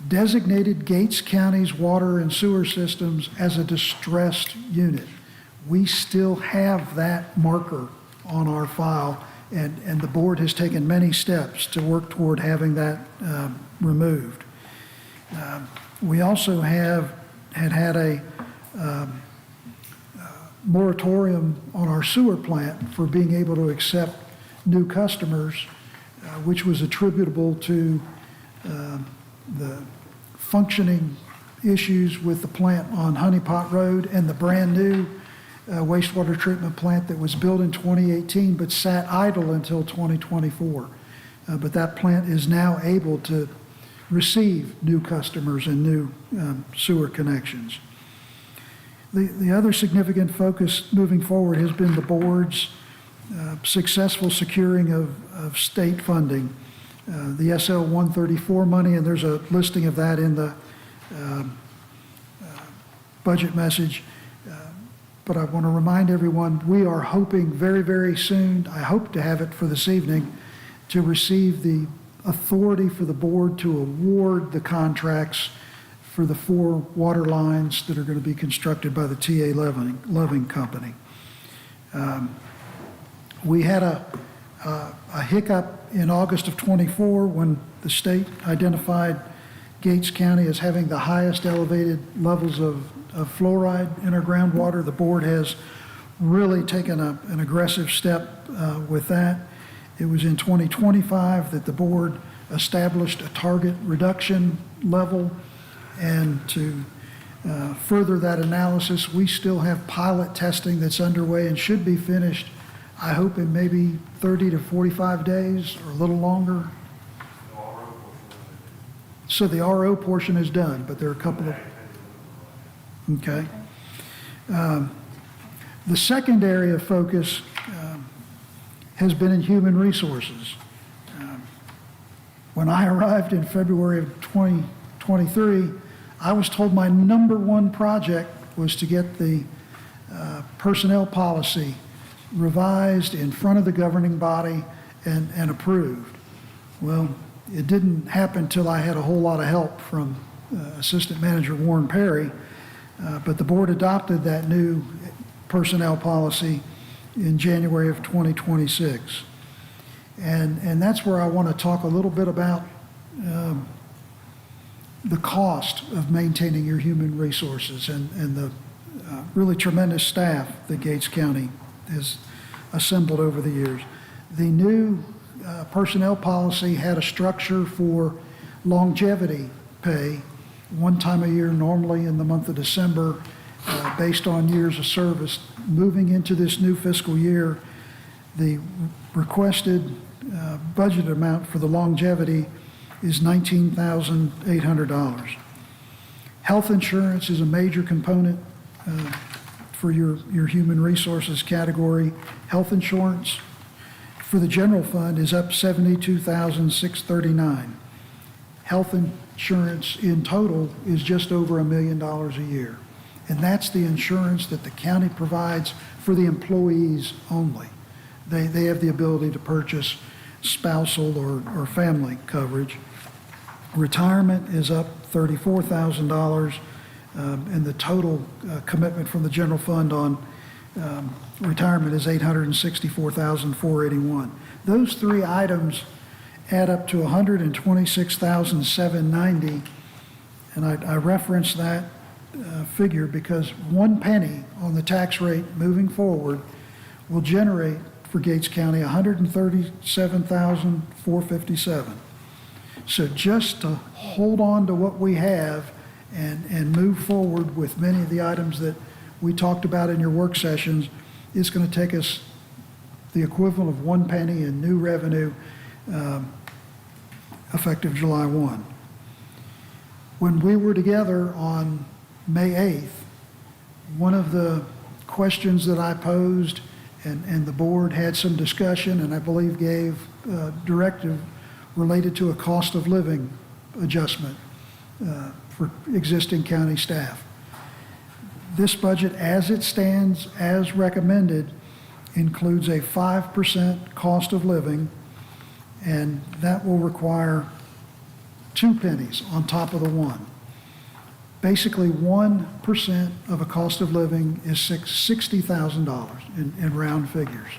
designated Gates County's water and sewer systems as a distressed unit. We still have that marker on our file, and the board has taken many steps to work toward having that removed. We also had a moratorium on our sewer plant for being able to accept new customers, which was attributable to the functioning issues with the plant on Honey Pot Road and the brand new wastewater treatment plant that was built in 2018 but sat idle until 2024. But that plant is now able to receive new customers and new sewer connections. The other significant focus moving forward has been the board's successful securing of state funding, the SL 134 money, and there's a listing of that in the budget message. But I want to remind everyone, we are hoping very, very soon, I hope to have it for this evening, to receive the authority for the board to award the contracts for the 4 water lines that are going to be constructed by the TA Loving Company. We had a hiccup in August of '24 when the state identified Gates County as having the highest elevated levels of fluoride in our groundwater. The board has really taken an aggressive step with that. It was in 2025 that the board established a target reduction level, and to further that analysis, we still have pilot testing that's underway and should be finished, I hope, in maybe 30 to 45 days or a little longer. So the RO portion is done, but there are a couple of, okay. The second area of focus has been in human resources. When I arrived in February of 2023, I was told my number one project was to get the personnel policy revised in front of the governing body and approved. Well, it didn't happen till I had a whole lot of help from Assistant Manager Warren Perry, but the board adopted that new personnel policy in January of 2026. And that's where I want to talk a little bit about the cost of maintaining your human resources and the really tremendous staff that Gates County has assembled over the years. The new personnel policy had a structure for longevity pay, one time a year, normally in the month of December, based on years of service. Moving into this new fiscal year, the requested budget amount for the longevity is $19,800. Health insurance is a major component for your human resources category. Health insurance for the general fund is up $72,639. Health insurance in total is just over $1 million a year. And that's the insurance that the county provides for the employees only. They have the ability to purchase spousal or family coverage. Retirement is up $34,000, and the total commitment from the general fund on retirement is $864,481. Those 3 items add up to $126,790, and I reference that figure because 1 penny on the tax rate moving forward will generate for Gates County $137,457. So just to hold on to what we have and move forward with many of the items that we talked about in your work sessions, it's going to take us the equivalent of 1 penny in new revenue effective July 1. When we were together on May 8th, one of the questions that I posed and the board had some discussion and I believe gave directive related to a cost of living adjustment for existing county staff. This budget, as it stands, as recommended, includes a 5% cost of living, and that will require 2 pennies on top of the 1. Basically, 1% of a cost of living is $60,000 in round figures.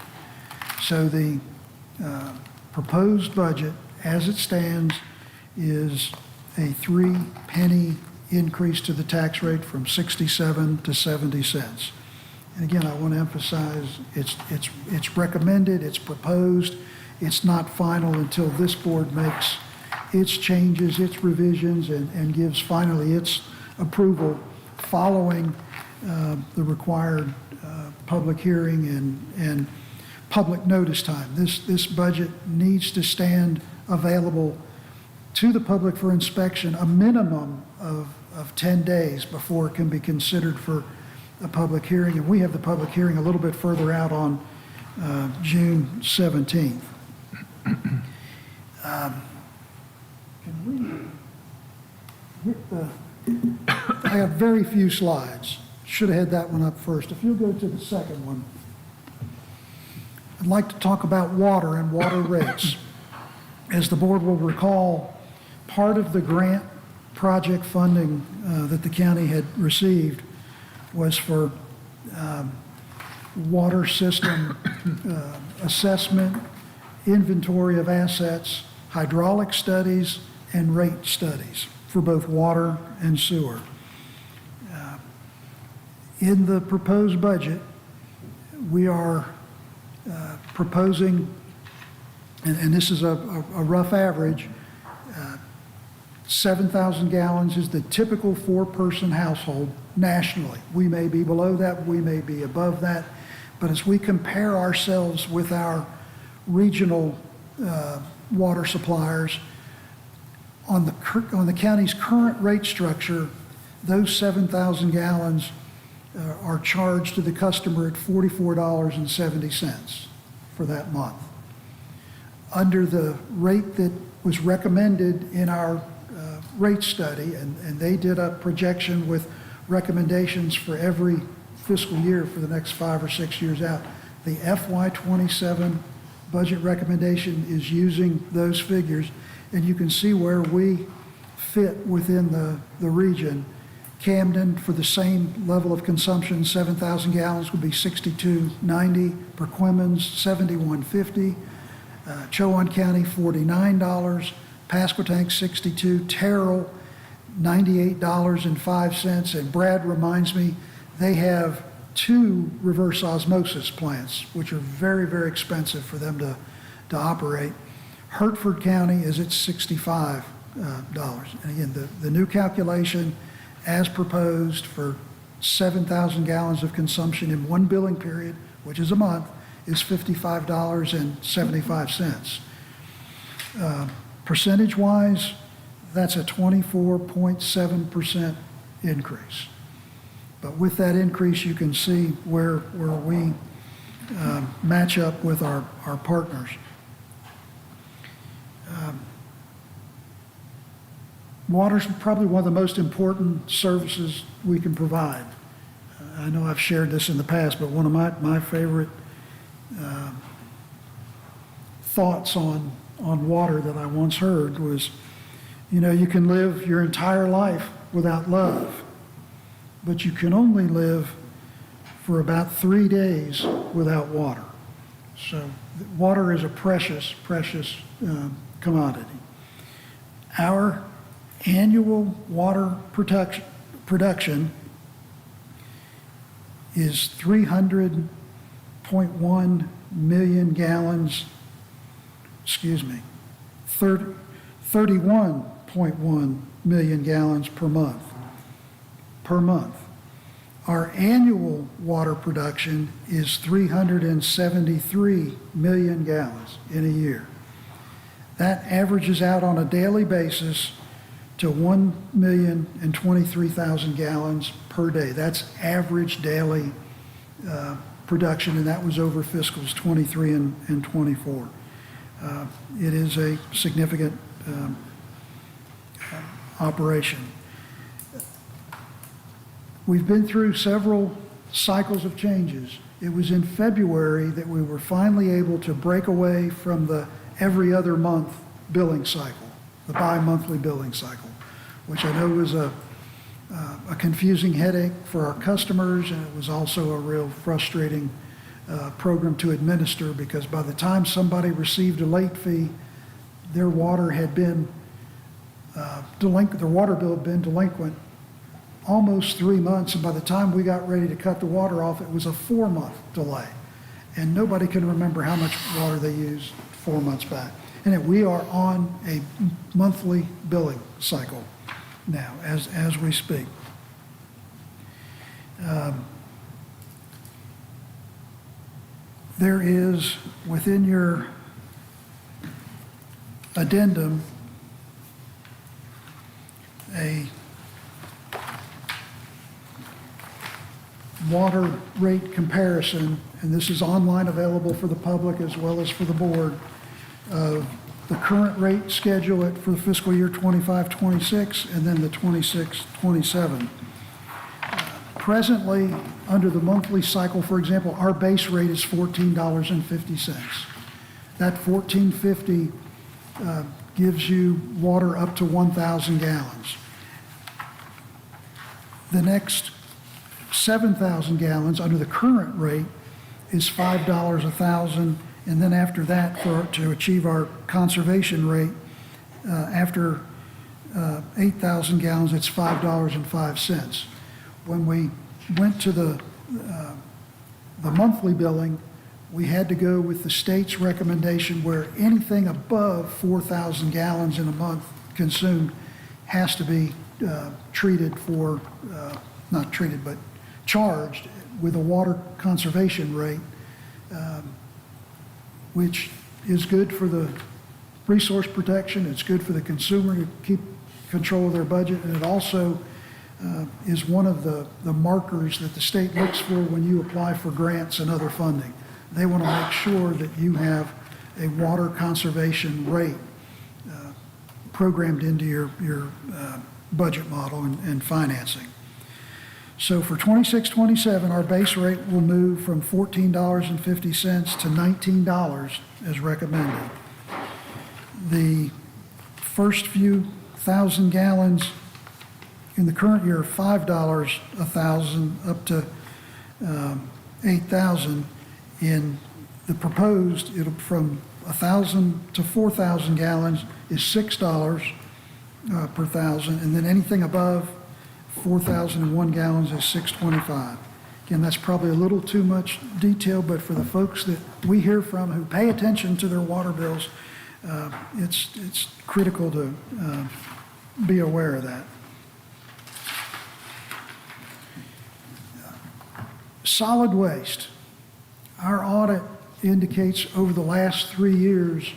So the proposed budget, as it stands, is a 3 penny increase to the tax rate from 67 to 70 cents. And again, I want to emphasize it's recommended, it's proposed, it's not final until this board makes its changes, its revisions, and gives finally its approval following the required public hearing and public notice time. This budget needs to stand available to the public for inspection a minimum of 10 days before it can be considered for a public hearing. And we have the public hearing a little bit further out on June 17th. Can we hit the, I have very few slides. Should have had that one up first. If you'll go to the second one. I'd like to talk about water and water rates. As the board will recall, part of the grant project funding that the county had received was for water system assessment, inventory of assets, hydraulic studies, and rate studies for both water and sewer. In the proposed budget, we are proposing, and this is a rough average, 7,000 gallons is the typical four-person household nationally. We may be below that, we may be above that, but as we compare ourselves with our regional water suppliers, on the county's current rate structure, those 7,000 gallons are charged to the customer at $44.70 for that month. Under the rate that was recommended in our rate study, and they did a projection with recommendations for every fiscal year for the next 5 or 6 years out, the FY27 budget recommendation is using those figures, and you can see where we fit within the region. Camden, for the same level of consumption, 7,000 gallons would be $62.90. Perquimans, $71.50. Chowan County, $49. Pasquotank, $62. Terrell, $98.05. And Brad reminds me, they have 2 reverse osmosis plants, which are very, very expensive for them to operate. Hertford County is at $65. And again, the new calculation, as proposed for 7,000 gallons of consumption in one billing period, which is a month, is $55.75. Percentage-wise, that's a 24.7% increase. But with that increase, you can see where we match up with our partners. Water's probably one of the most important services we can provide. I know I've shared this in the past, but one of my favorite thoughts on water that I once heard was, you can live your entire life without love, but you can only live for about 3 days without water. So water is a precious, precious commodity. Our annual water production is 300.1 million gallons, 31.1 million gallons per month. Our annual water production is 373 million gallons in a year. That averages out on a daily basis to 1,023,000 gallons per day. That's average daily production, and that was over fiscals 23 and 24. It is a significant operation. We've been through several cycles of changes. It was in February that we were finally able to break away from the every other month billing cycle, the bi-monthly billing cycle, which I know was a confusing headache for our customers, and it was also a real frustrating program to administer, because by the time somebody received a late fee, their water had been delinquent, their water bill had been delinquent almost 3 months, and by the time we got ready to cut the water off, it was a 4-month delay. And nobody can remember how much water they used 4 months back. And we are on a monthly billing cycle now, as we speak. There is, within your addendum, a water rate comparison and this is online available for the public as well as for the board, of the current rate schedule for the fiscal year 25-26 and then the 26-27. Presently, under the monthly cycle, for example, our base rate is $14.50. That $14.50 gives you water up to 1,000 gallons. The next 7,000 gallons under the current rate is $5 a thousand, and then after that, to achieve our conservation rate, after 8,000 gallons, it's $5.05. When we went to the monthly billing, we had to go with the state's recommendation where anything above 4,000 gallons in a month consumed has to be treated for, not treated, but charged with a water conservation rate, which is good for the resource protection, it's good for the consumer to keep control of their budget, and it also is one of the markers that the state looks for when you apply for grants and other funding. They want to make sure that you have a water conservation rate programmed into your budget model and financing. So for 26-27, our base rate will move from $14.50 to $19 as recommended. The first few thousand gallons in the current year, $5 a thousand up to 8,000. In the proposed, it'll from 1,000 to 4,000 gallons is $6 per thousand, and then anything above 4,001 gallons is $6.25. Again, that's probably a little too much detail, but for the folks that we hear from who pay attention to their water bills, it's critical to be aware of that. Solid waste. Our audit indicates over the last 3 years,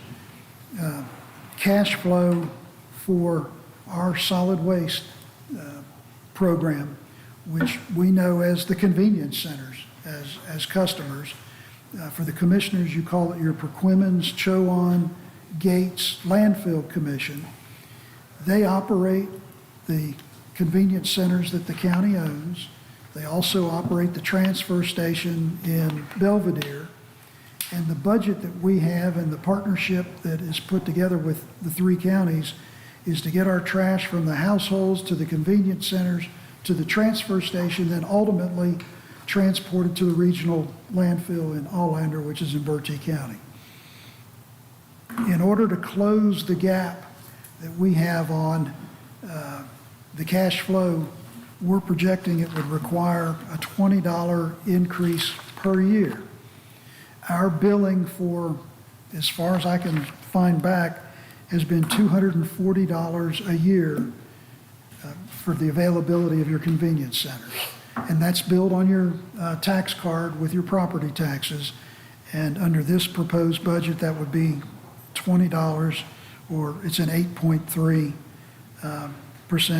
cash flow for our solid waste program, which we know as the convenience centers, as customers. For the commissioners, you call it your Perquimans, Chowan, Gates, Landfill Commission. They operate the convenience centers that the county owns. They also operate the transfer station in Belvedere. And the budget that we have and the partnership that is put together with the 3 counties is to get our trash from the households to the convenience centers to the transfer station, then ultimately transported to the regional landfill in Allander, which is in Bertie County. In order to close the gap that we have on the cash flow, we're projecting it would require a $20 increase per year. Our billing for, as far as I can find back, has been $240 a year for the availability of your convenience centers. And that's billed on your tax card with your property taxes. And under this proposed budget, that would be $20, or it's an 8.3%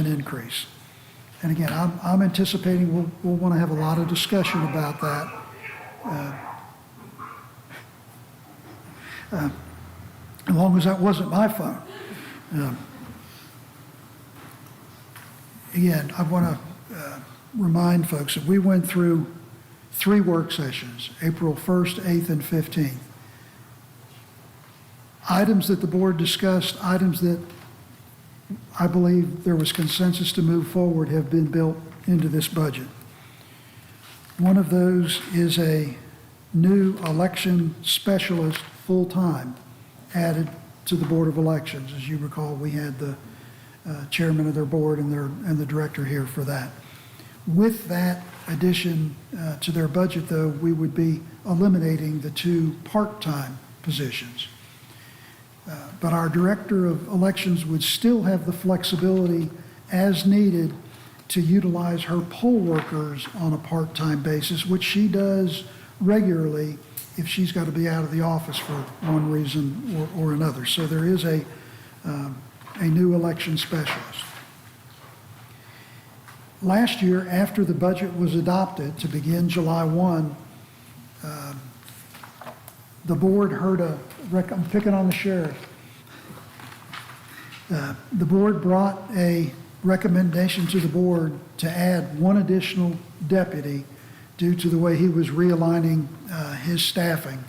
increase. And again, I'm anticipating we'll want to have a lot of discussion about that. As long as that wasn't my phone. Again, I want to remind folks that we went through 3 work sessions, April 1st, 8th, and 15th. Items that the board discussed, items that I believe there was consensus to move forward, have been built into this budget. One of those is a new election specialist full-time added to the Board of Elections. As you recall, we had the chairman of their board and the director here for that. With that addition to their budget, though, we would be eliminating the 2 part-time positions. But our director of elections would still have the flexibility as needed to utilize her poll workers on a part-time basis, which she does regularly if she's got to be out of the office for one reason or another. So there is a new election specialist. Last year, after the budget was adopted to begin July 1, The board heard I'm picking on the sheriff. The board brought a recommendation to the board to add one additional deputy due to the way he was realigning his staffing.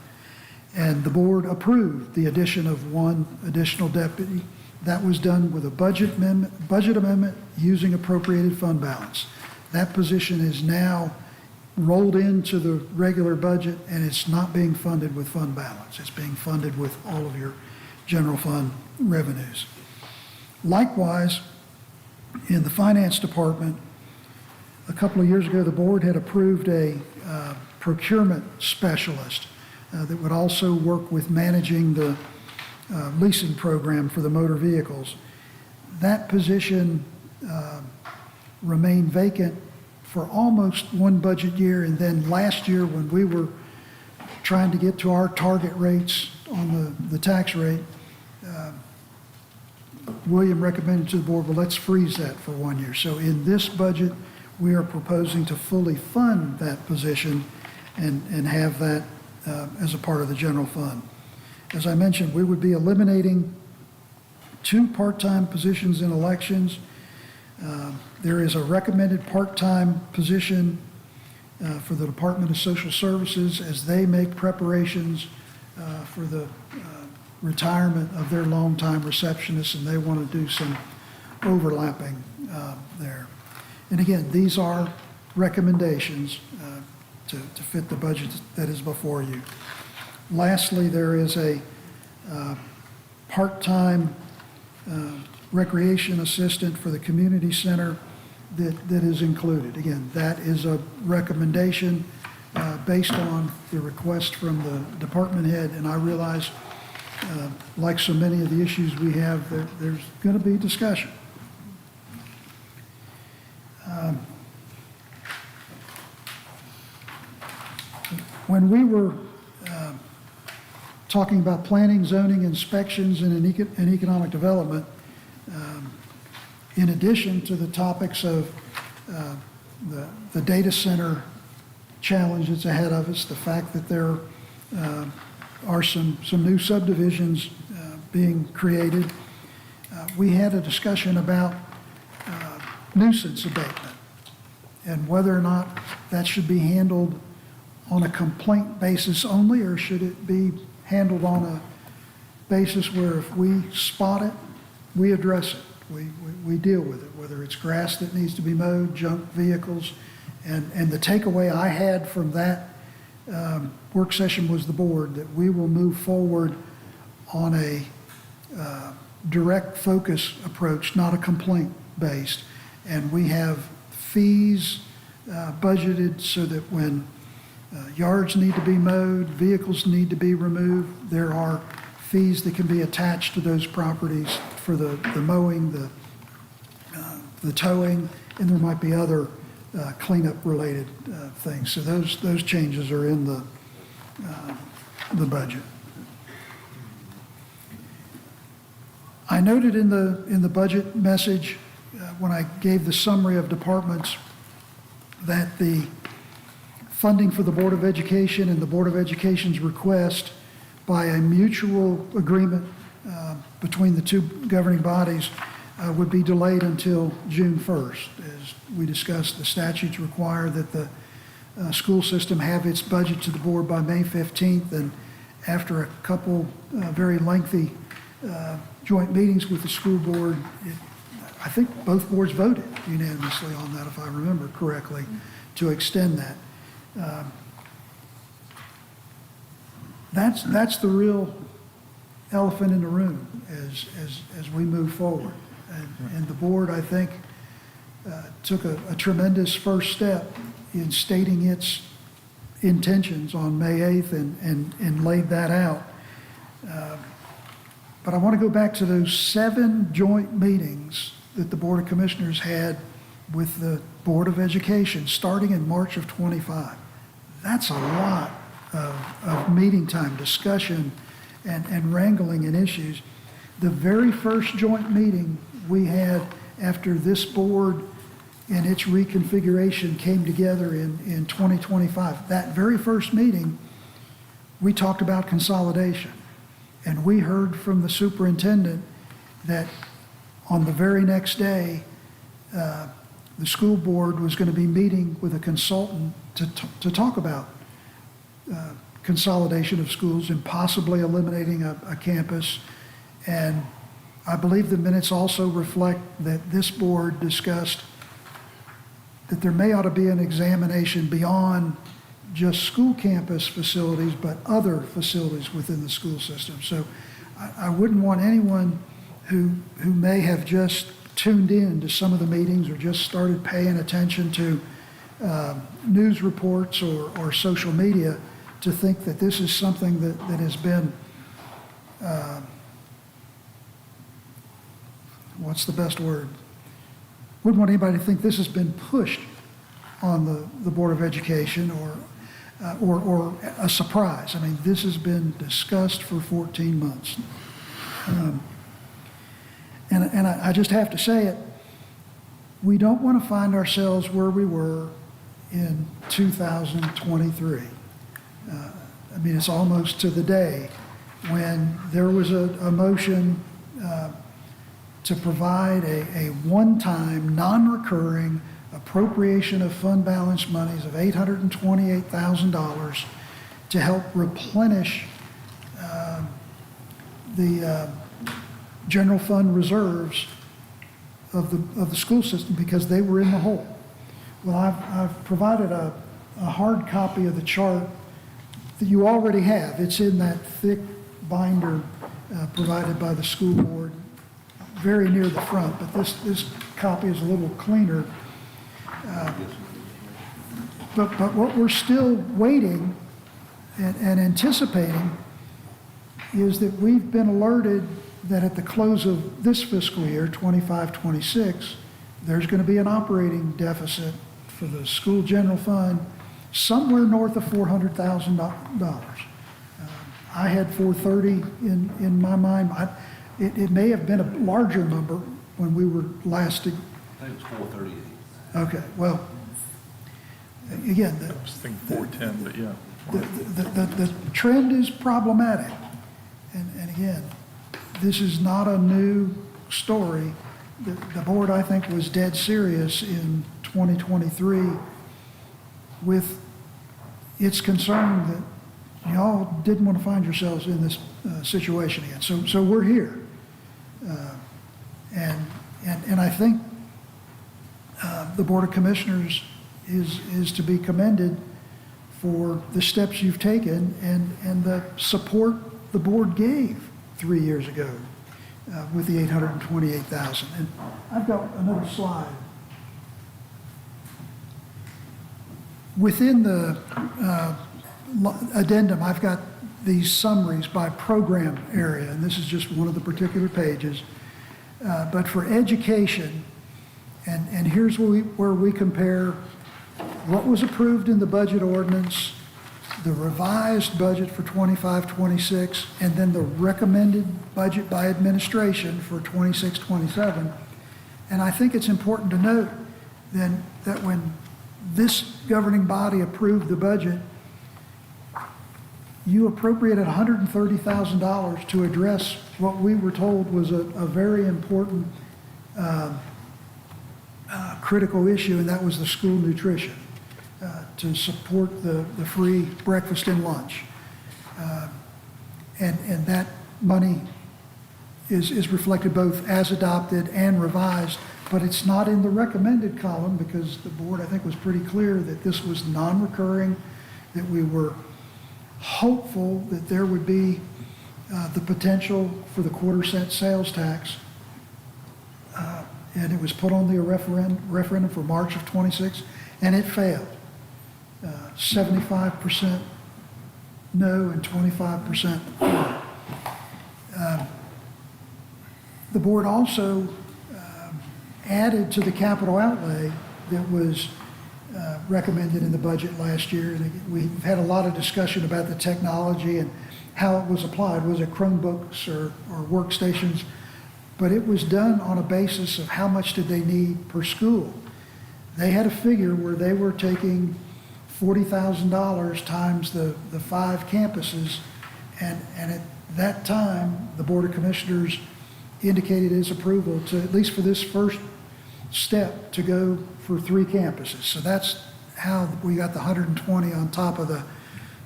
And the board approved the addition of one additional deputy. That was done with a budget amendment using appropriated fund balance. That position is now rolled into the regular budget, and it's not being funded with fund balance. It's being funded with all of your general fund revenues. Likewise, in the finance department, a couple of years ago, the board had approved a procurement specialist that would also work with managing the leasing program for the motor vehicles. That position remained vacant for almost one budget year, and then last year when we were trying to get to our target rates on the tax rate, William recommended to the board, well, let's freeze that for 1 year. So in this budget, we are proposing to fully fund that position and have that as a part of the general fund. As I mentioned, we would be eliminating 2 part-time positions in elections. There is a recommended part-time position for the Department of Social Services as they make preparations for the retirement of their longtime receptionists, and they want to do some overlapping there. And again, these are recommendations to fit the budget that is before you. Lastly, there is a part-time recreation assistant for the community center that is included. Again, that is a recommendation based on the request from the department head, and I realize, like so many of the issues we have, there's going to be discussion. When we were talking about planning, zoning, inspections, and economic development, in addition to the topics of the data center challenge that's ahead of us, the fact that there are some new subdivisions being created, we had a discussion about nuisance abatement and whether or not that should be handled on a complaint basis only, or should it be handled on a basis where if we spot it, we address it, we deal with it, whether it's grass that needs to be mowed, junk vehicles. And the takeaway I had from that work session was the board that we will move forward on a direct focus approach, not a complaint based. And we have fees budgeted so that when yards need to be mowed, vehicles need to be removed, there are fees that can be attached to those properties for the mowing, the towing, and there might be other cleanup related things. So those changes are in the budget. I noted in the budget message when I gave the summary of departments that the funding for the Board of Education and the Board of Education's request by a mutual agreement between the two governing bodies would be delayed until June 1st. As we discussed, the statutes require that the school system have its budget to the board by May 15th, and after a couple very lengthy joint meetings with the school board, I think both boards voted unanimously on that, if I remember correctly, to extend that. That's the real elephant in the room as we move forward. And the board, I think, took a tremendous first step in stating its intentions on May 8th and laid that out. But I want to go back to those 7 joint meetings that the Board of Commissioners had with the Board of Education starting in March of '25. That's a lot of meeting time, discussion, and wrangling in issues. The very first joint meeting we had after this board and its reconfiguration came together in 2025, that very first meeting we talked about consolidation. And we heard from the superintendent that on the very next day, the school board was going to be meeting with a consultant to talk about consolidation of schools and possibly eliminating a campus. And I believe the minutes also reflect that this board discussed that there may ought to be an examination beyond just school campus facilities, but other facilities within the school system. So I wouldn't want anyone who may have just tuned in to some of the meetings or just started paying attention to news reports or social media to think that this is something that has been, what's the best word? Wouldn't want anybody to think this has been pushed on the Board of Education or a surprise. I mean, this has been discussed for 14 months. And I just have to say it, we don't want to find ourselves where we were in 2023. I mean, it's almost to the day when there was a motion to provide a one-time, non-recurring appropriation of fund balance monies of $828,000 to help replenish the general fund reserves of the school system because they were in the hole. Well, I've provided a hard copy of the chart that you already have. It's in that thick binder provided by the school board, very near the front, but this copy is a little cleaner. But what we're still waiting and anticipating is that we've been alerted that at the close of this fiscal year, 25-26, there's going to be an operating deficit for the school general fund somewhere north of $400,000. I had 430 in my mind. It may have been a larger number when we were last. I think it was 438. Okay, well, again, I was thinking 410, but yeah. the trend is problematic. And again, this is not a new story. The board, I think, was dead serious in 2023 with its concern that y'all didn't want to find yourselves in this situation again. So we're here. And I think the Board of Commissioners is to be commended for the steps you've taken and the support the board gave 3 years ago with the $828,000. And I've got another slide. Within the addendum, I've got these summaries by program area, and this is just one of the particular pages. But for education, and here's where we compare what was approved in the budget ordinance, the revised budget for 25-26, and then the recommended budget by administration for 26-27. And I think it's important to note then that when this governing body approved the budget, you appropriated $130,000 to address what we were told was a very important critical issue, and that was the school nutrition, to support the free breakfast and lunch. And that money is reflected both as adopted and revised, but it's not in the recommended column because the board, I think, was pretty clear that this was non-recurring, that we were hopeful that there would be the potential for the quarter-cent sales tax. And it was put on the referendum for March of 26, and it failed. 75% no and 25% no. The board also added to the capital outlay that was recommended in the budget last year. And we've had a lot of discussion about the technology and how it was applied. Was it Chromebooks or workstations? But it was done on a basis of how much did they need per school. They had a figure where they were taking $40,000 times the 5 campuses. And at that time, the Board of Commissioners indicated its approval to, at least for this first step, to go for 3 campuses. So that's how we got the 120 on top of the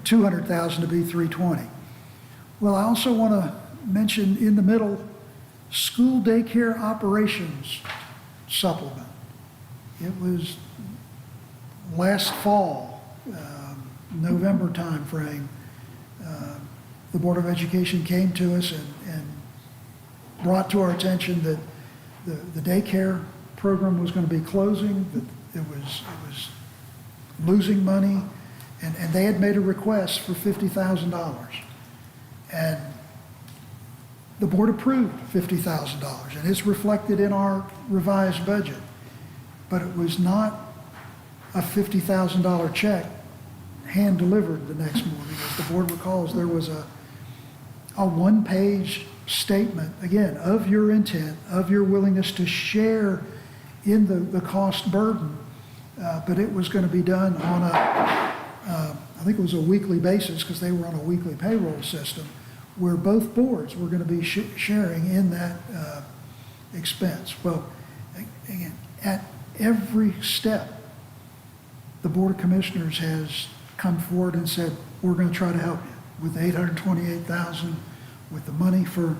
200,000 to be 320. Well, I also want to mention in the middle, school daycare operations supplement. It was last fall, November timeframe. The Board of Education came to us and brought to our attention that the daycare program was going to be closing, that it was losing money, and they had made a request for $50,000. And the board approved $50,000, and it's reflected in our revised budget. But it was not a $50,000 check hand-delivered the next morning. As the board recalls, there was a one-page statement, again, of your intent, of your willingness to share in the cost burden, but it was going to be done on I think it was a weekly basis, because they were on a weekly payroll system, where both boards were going to be sharing in that expense. Well, again, at every step, the Board of Commissioners has come forward and said, we're going to try to help you with $828,000, with the money for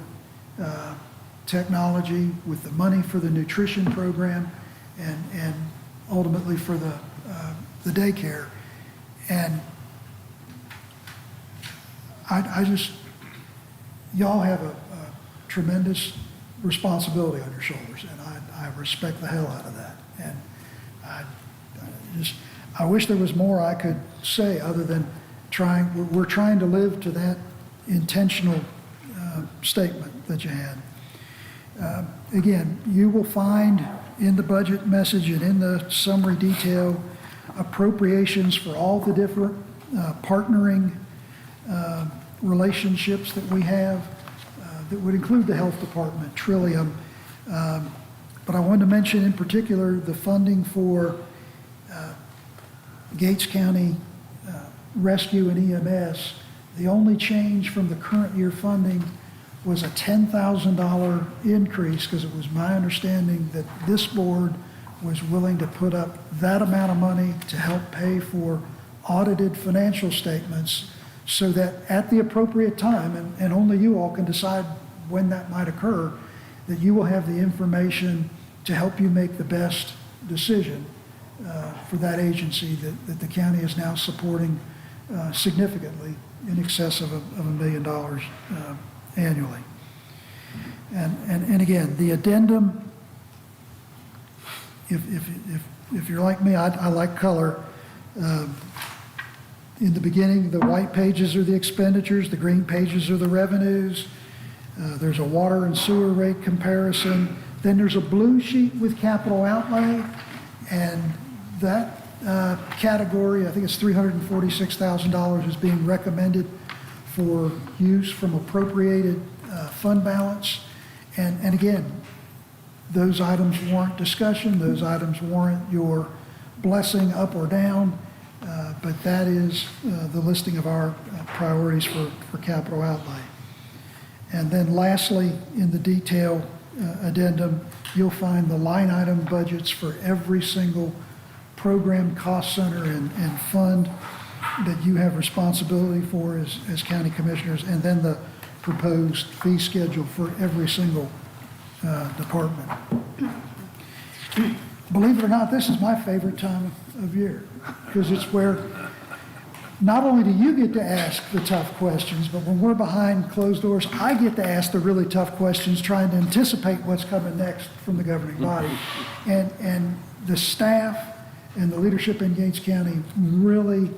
technology, with the money for the nutrition program, and ultimately for the daycare. And I just, y'all have a tremendous responsibility on your shoulders, and I respect the hell out of that. And I wish there was more I could say other than we're trying to live to that intentional statement that you had. Again, you will find in the budget message and in the summary detail appropriations for all the different partnering relationships that we have that would include the health department, Trillium. But I wanted to mention in particular the funding for Gates County Rescue and EMS. The only change from the current year funding was a $10,000 increase, because it was my understanding that this board was willing to put up that amount of money to help pay for audited financial statements, so that at the appropriate time, and only you all can decide when that might occur, that you will have the information to help you make the best decision for that agency that the county is now supporting significantly, in excess of $1 million annually. And again, the addendum, if you're like me, I like color. In the beginning, the white pages are the expenditures, the green pages are the revenues. There's a water and sewer rate comparison. Then there's a blue sheet with capital outlay, and that category, I think it's $346,000, is being recommended for use from appropriated fund balance. And again, those items warrant discussion, those items warrant your blessing up or down, but that is the listing of our priorities for capital outlay. And then lastly, in the detail addendum, you'll find the line item budgets for every single program, cost center, and fund that you have responsibility for as county commissioners, and then the proposed fee schedule for every single department. Believe it or not, this is my favorite time of year, because it's where not only do you get to ask the tough questions, but when we're behind closed doors, I get to ask the really tough questions, trying to anticipate what's coming next from the governing body. And the staff and the leadership in Gates County really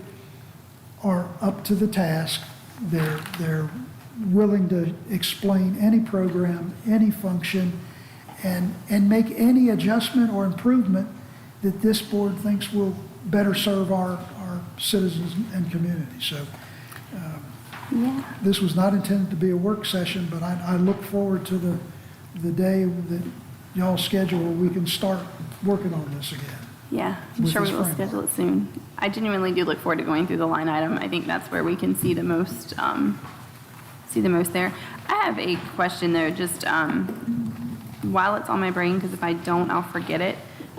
are up to the task. They're willing to explain any program, any function, and make any adjustment or improvement that this board thinks will better serve our citizens and community. So this was not intended to be a work session, but I look forward to the day that y'all schedule where we can start working on this again. Yeah, I'm with sure we this will framework. schedule it soon. I genuinely do look forward to going through the line item. I think that's where we can see the most there. I have a question though, just while it's on my brain, because if I don't, I'll forget it.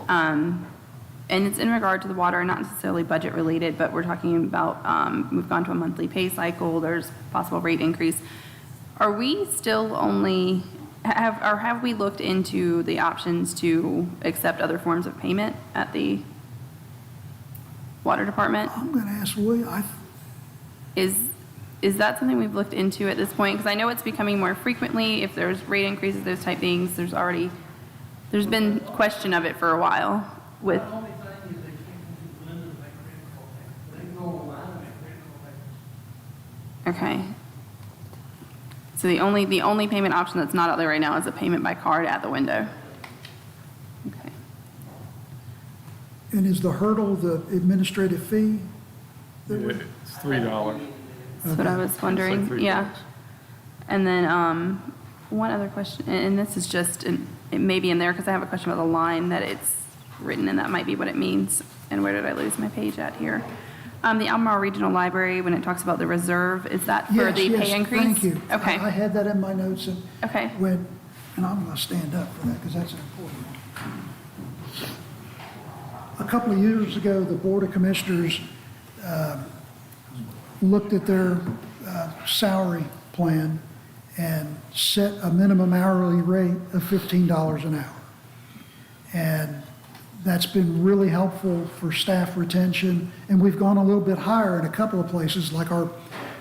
And it's in regard to the water, not necessarily budget related, but we're talking about, we've gone to a monthly pay cycle, there's possible rate increase. Are we still only, have we looked into the options to accept other forms of payment at the water department? I'm going to ask William, Is that something we've looked into at this point? Because I know it's becoming more frequently, if there's rate increases, those type things, there's been question of it for a while with, The only thing is they can't do lenders make credit card payments. They can go online and make credit card payments. okay. So the only payment option that's not out there right now is a payment by card at the window. Okay. and is the hurdle the administrative fee? that we- It's $3. That's what I was wondering, $3. yeah. And then, one other question, and this is just, it may be in there because I have a question about the line that it's written and that might be what it means. And where did I lose my page at here? The Albemarle Regional Library, when it talks about the reserve, is that for Yes, the yes, pay increase? Thank you. Okay, I had that in my notes, and okay, and I'm going to stand up for that because that's an important one. A couple of years ago, the Board of Commissioners looked at their salary plan and set a minimum hourly rate of $15 an hour. And that's been really helpful for staff retention, and we've gone a little bit higher in a couple of places, like our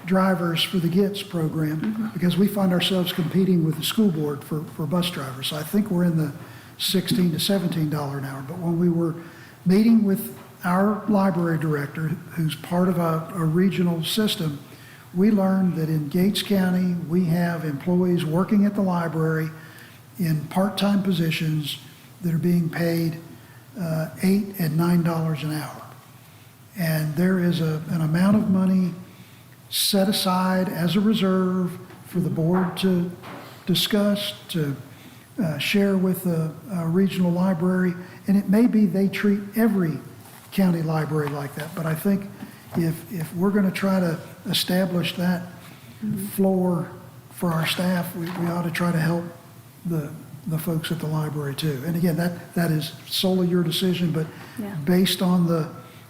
drivers for the GITS program, because we find ourselves competing with the school board for bus drivers. So I think we're in the $16 to $17 an hour. But when we were meeting with our library director, who's part of a regional system, we learned that in Gates County, we have employees working at the library in part-time positions that are being paid $8 and $9 an hour. And there is an amount of money set aside as a reserve for the board to discuss, to share with the regional library. And it may be they treat every county library like that, but I think if we're going to try to establish that floor for our staff, we ought to try to help the folks at the library too. And again, that is solely your decision, but Yeah. based on the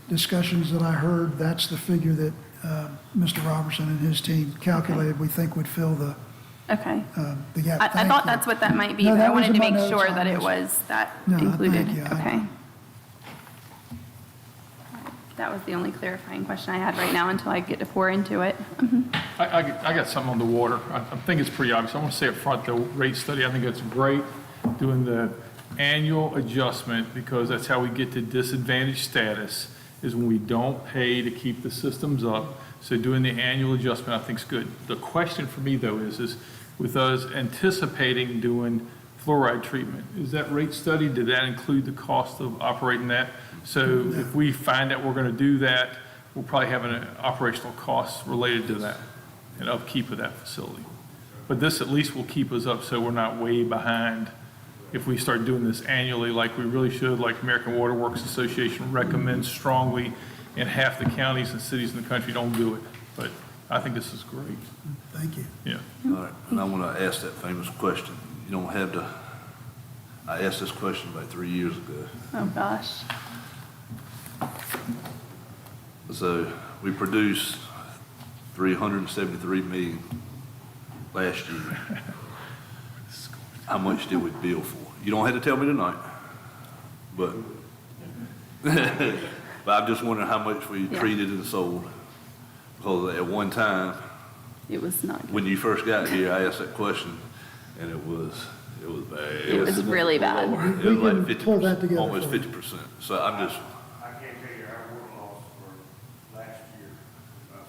discussions that I heard, that's the figure that Mr. Robertson and his team calculated we think would fill the okay. gap. I Thank thought you. that's what that might be, No, but that I was wanted in to my make notes. sure I that it just- was that No, included. thank you. Okay. That was the only clarifying question I had right now until I get to pour into it. I got something on the water. I think it's pretty obvious. I want to say up front, the rate study, I think it's great doing the annual adjustment because that's how we get to disadvantaged status is when we don't pay to keep the systems up. So doing the annual adjustment, I think is good. The question for me though is with us anticipating doing fluoride treatment, is that rate study, did that include the cost of operating that? So if we find that we're going to do that, we'll probably have an operational cost related to that and upkeep of that facility. But this at least will keep us up so we're not way behind if we start doing this annually like we really should, like American Water Works Association recommends strongly, and half the counties and cities in the country don't do it. But I think this is great. Thank you. Yeah. All right, and I want to ask that famous question. You don't have to, I asked this question about 3 years ago. Oh, gosh. So we produced 373 million last year. How much did we bill for? You don't have to tell me tonight, but but I'm just wondering how much we Yeah. treated and sold. Because at one time, It was not good. when you first got here, I asked that question, and it was bad. It was really bad. It We was like can pull that 50%, together almost for you. 50%. So I'm just I can't tell you our water loss for last year, about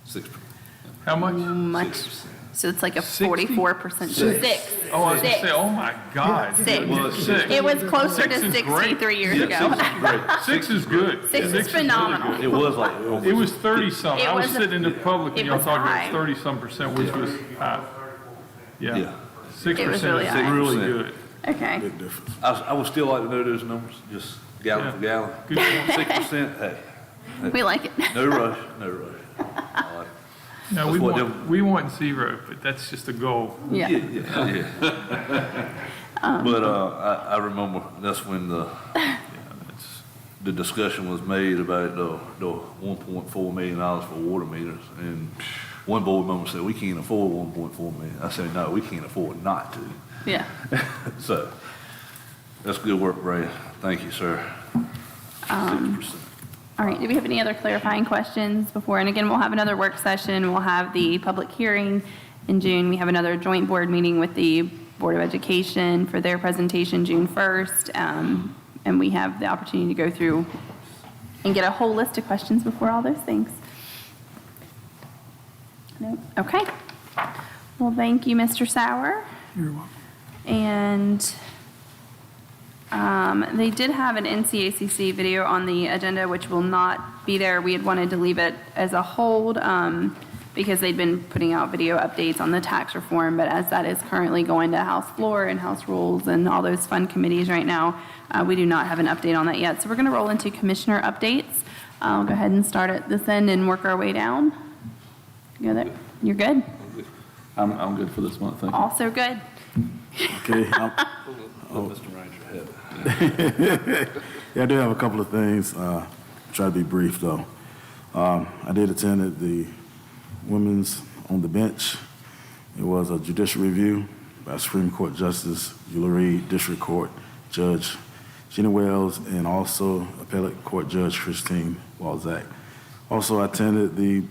6%. 6%. How much? Much. So it's like a 60? 44%. Six. Six. Oh, I was going to Six. say, oh my God. Six. Well, Six. It was closer Six to is 60 great. 3 years Yeah, ago. 6 is great. 6 is good. Six is really phenomenal. good. It was like. It was 30-something. It I was was- sitting in the public it and y'all was talking high. about 30-some%, which was high. Yeah. Yeah. 6% It was really is high. really good. Okay. Big difference. I would still like to know those numbers, just gallon for gallon. Good point. 6%, hey. We like it. No rush, no rush. I like it. No, That's what them- we want 0, but that's just a goal. Yeah. Yeah. But I remember that's when the discussion was made about the $1.4 million for water meters. And one board member said, we can't afford $1.4 million. I said, no, we can't afford not to. Yeah. So that's good work, Ray. Thank you, sir. 6%. All right, do we have any other clarifying questions before? And again, we'll have another work session. We'll have the public hearing in June. We have another joint board meeting with the Board of Education for their presentation June 1st. And we have the opportunity to go through and get a whole list of questions before all those things. Nope. Okay. Well, thank you, Mr. Sauer. You're welcome. And they did have an NCACC video on the agenda, which will not be there. We had wanted to leave it as a hold because they'd been putting out video updates on the tax reform. But as that is currently going to House floor and House rules and all those fun committees right now, we do not have an update on that yet. So we're going to roll into commissioner updates. I'll go ahead and start at this end and work our way down. You're good? I'm good for this month, thank you. Also good. Okay. Mr. Ranger have it. Yeah, I do have a couple of things. Try to be brief, though. I did attend the Women's on the Bench. It was a judicial review by Supreme Court Justice Eula Reed, District Court Judge Jenny Wells, and also Appellate Court Judge Christine Walzak. Also, I attended the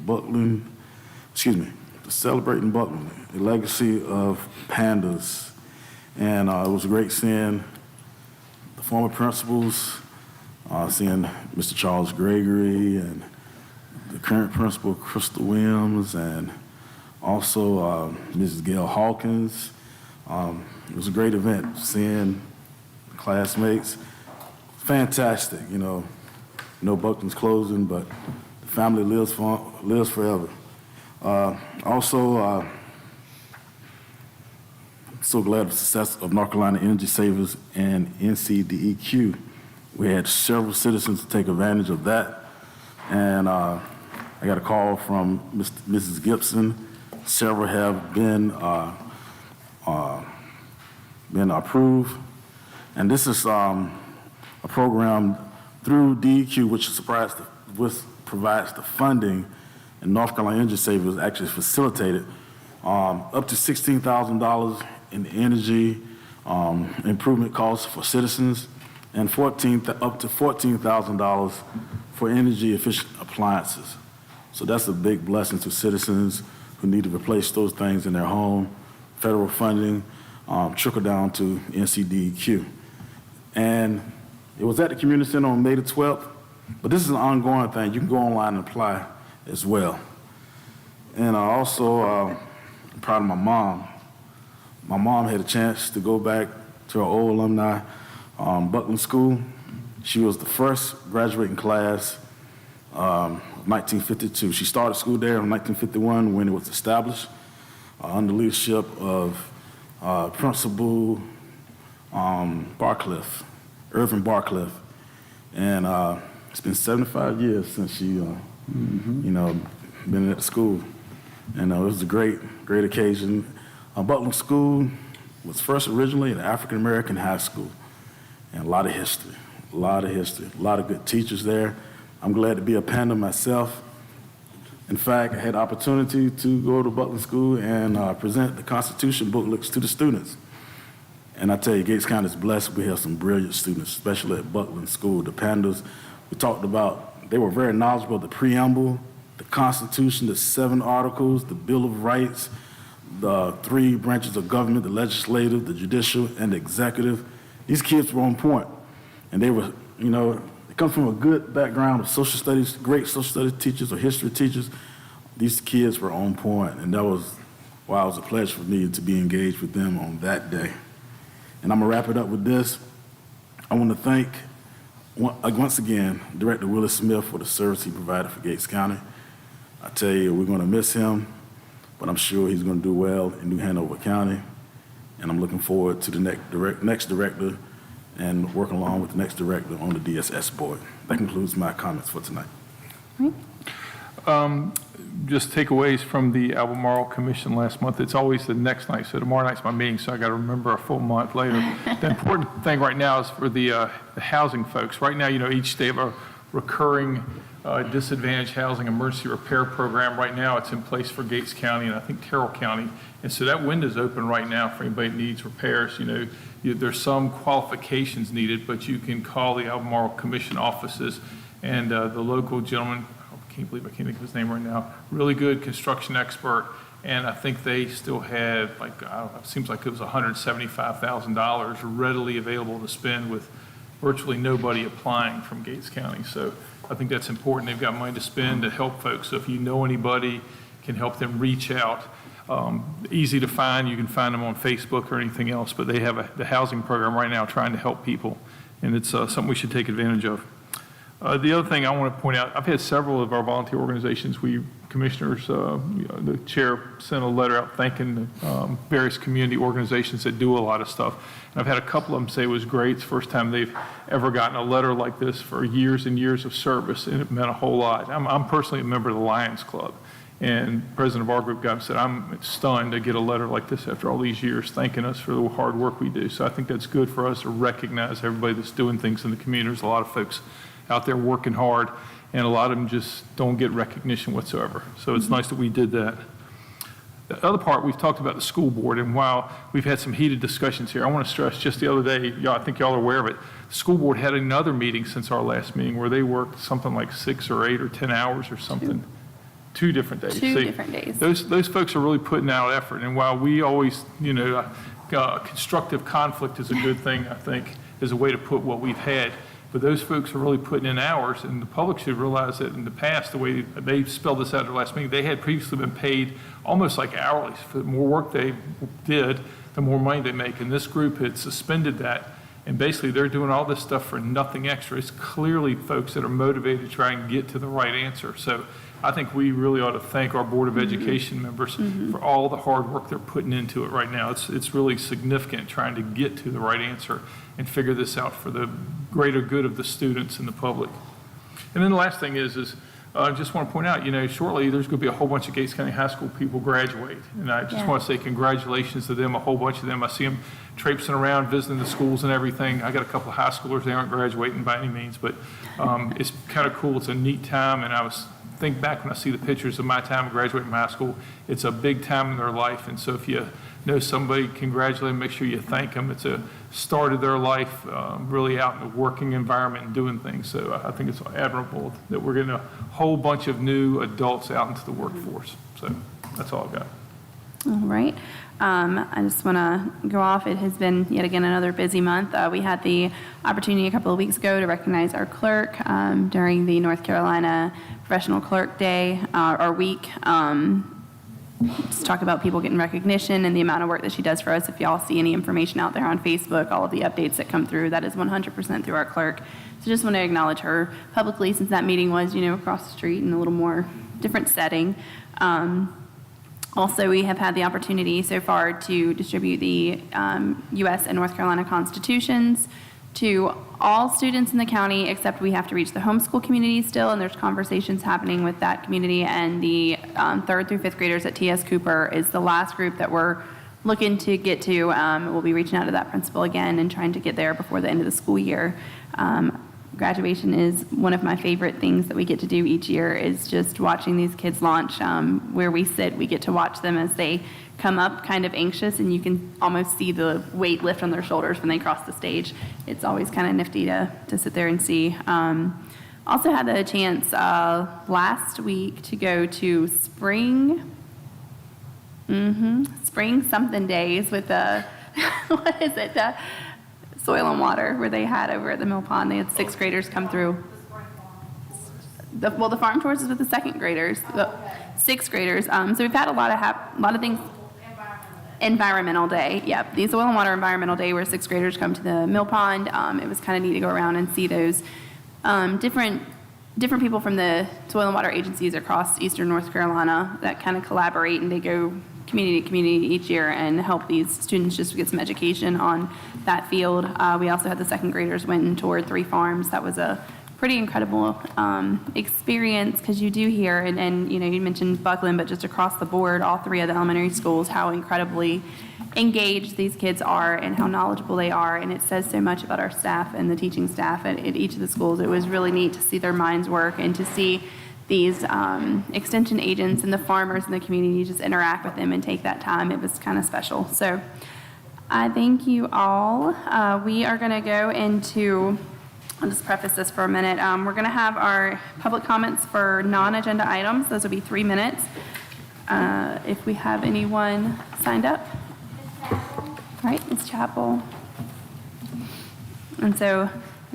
Celebrating Buckland, the Legacy of Pandas. And it was great seeing the former principals, seeing Mr. Charles Gregory and the current principal, Crystal Williams, and also Mrs. Gail Hawkins. It was a great event, seeing classmates. Fantastic, no Buckland's closing, but the family lives forever. Also, so glad of the success of North Carolina Energy Savers and NCDEQ. We had several citizens take advantage of that. And I got a call from Mrs. Gibson. Several have been approved. And this is a program through DEQ, which provides the funding, and North Carolina Energy Savers actually facilitated up to $16,000 in energy improvement costs for citizens, and up to $14,000 for energy efficient appliances. So that's a big blessing to citizens who need to replace those things in their home. Federal funding trickle down to NCDEQ. And it was at the community center on May the 12th, but this is an ongoing thing. You can go online and apply as well. And I'm proud of my mom. My mom had a chance to go back to her old alumni Buckland School. She was the first graduating class of 1952. She started school there in 1951 when it was established under leadership of Principal Barcliff, Irvin Barcliff. And it's been 75 years since she, been at the school. And it was a great occasion. Buckland School was first originally an African-American high school, and a lot of history, a lot of good teachers there. I'm glad to be a Panda myself. In fact, I had the opportunity to go to Buckland School and present the Constitution booklets to the students. And I tell you, Gates County is blessed. We have some brilliant students, especially at Buckland School. The Pandas, we talked about, they were very knowledgeable of the preamble, the Constitution, the 7 articles, the Bill of Rights, the 3 branches of government, the legislative, the judicial, and the executive. These kids were on point. And they were, they come from a good background of social studies, great social studies teachers or history teachers. These kids were on point, and that was why it was a pleasure for me to be engaged with them on that day. And I'm gonna wrap it up with this. I want to thank, once again, Director Willis Smith for the service he provided for Gates County. I tell you, we're gonna miss him, but I'm sure he's gonna do well in New Hanover County. And I'm looking forward to the next director and working along with the next director on the DSS board. That concludes my comments for tonight. Just takeaways from the Albemarle Commission last month. It's always the next night, so tomorrow night's my meeting, so I got to remember a full month later. The important thing right now is for the housing folks. Right now, each day of a recurring disadvantaged housing emergency repair program. Right now, it's in place for Gates County and I think Carroll County. And so that window's open right now for anybody that needs repairs. There's some qualifications needed, but you can call the Albemarle Commission offices and the local gentleman, I can't think of his name right now, really good construction expert. And I think they still had, it seems like it was $175,000 readily available to spend with virtually nobody applying from Gates County. So I think that's important. They've got money to spend to help folks. So if you know anybody, can help them reach out. Easy to find. You can find them on Facebook or anything else, but they have the housing program right now trying to help people, and it's something we should take advantage of. The other thing I want to point out, I've had several of our volunteer organizations, we commissioners, the chair sent a letter out thanking various community organizations that do a lot of stuff. And I've had a couple of them say it was great. It's the first time they've ever gotten a letter like this for years and years of service, and it meant a whole lot. I'm personally a member of the Lions Club, and the president of our group got up and said, I'm stunned to get a letter like this after all these years thanking us for the hard work we do. So I think that's good for us to recognize everybody that's doing things in the community. There's a lot of folks out there working hard, and a lot of them just don't get recognition whatsoever. So it's nice that we did that. The other part, we've talked about the school board, and while we've had some heated discussions here, I want to stress just the other day, I think y'all are aware of it, the school board had another meeting since our last meeting where they worked something like 6 or 8 or 10 hours or something. 2 different days. Two different days. Those folks are really putting out effort, and while we always, constructive conflict is a good thing, I think, is a way to put what we've had. But those folks are really putting in hours, and the public should realize that in the past, the way they spelled this out at their last meeting, they had previously been paid almost like hourly. For the more work they did, the more money they make. And this group had suspended that, and basically they're doing all this stuff for nothing extra. It's clearly folks that are motivated to try and get to the right answer. So I think we really ought to thank our Board of Education members for all the hard work they're putting into it right now. It's really significant trying to get to the right answer and figure this out for the greater good of the students and the public. And then the last thing is I just want to point out, shortly there's going to be a whole bunch of Gates County High School people graduate. And I just want to say congratulations to them, a whole bunch of them. I see them traipsing around, visiting the schools and everything. I got a couple of high schoolers, they aren't graduating by any means, but it's kind of cool. It's a neat time, and think back when I see the pictures of my time graduating from high school, it's a big time in their life. And so if you know somebody, congratulate them, make sure you thank them. It's a start of their life really out in the working environment and doing things. So I think it's admirable that we're getting a whole bunch of new adults out into the workforce. So that's all I've got. All right. I just want to go off. It has been yet again another busy month. We had the opportunity a couple of weeks ago to recognize our clerk during the North Carolina Professional Clerk Day or Week. Just talk about people getting recognition and the amount of work that she does for us. If y'all see any information out there on Facebook, all of the updates that come through, that is 100% through our clerk. So just want to acknowledge her publicly, since that meeting was, across the street in a little more different setting. Also, we have had the opportunity so far to distribute the U.S. and North Carolina constitutions to all students in the county, except we have to reach the homeschool community still, and there's conversations happening with that community. And the 3rd through 5th graders at T.S. Cooper is the last group that we're looking to get to. We'll be reaching out to that principal again and trying to get there before the end of the school year. Graduation is one of my favorite things that we get to do each year, is just watching these kids launch. Where we sit, we get to watch them as they come up kind of anxious, and you can almost see the weight lift on their shoulders when they cross the stage. It's always kind of nifty to sit there and see. Also had the chance last week to go to spring something days with the, what is it? Soil and Water, where they had over at the Mill Pond. They had 6th graders come through. The farm tours is with the 2nd graders, the 6th graders. So we've had a lot of things. Environmental Day, yep. The Soil and Water Environmental Day, where 6th graders come to the Mill Pond. It was kind of neat to go around and see those different people from the soil and water agencies across eastern North Carolina that kind of collaborate, and they go community to community each year and help these students just get some education on that field. We also had the second graders went and toured 3 farms. That was a pretty incredible experience, because you do hear, and you know, you mentioned Buckland, but just across the board, all 3 of the elementary schools, how incredibly engaged these kids are and how knowledgeable they are, and it says so much about our staff and the teaching staff at each of the schools. It was really neat to see their minds work and to see these extension agents and the farmers in the community just interact with them and take that time. It was kind of special. So I thank you all. We are going to go into, I'll just preface this for a minute. We're going to have our public comments for non-agenda items. Those will be 3 minutes. If we have anyone signed up. All right, Ms. Chappell. And so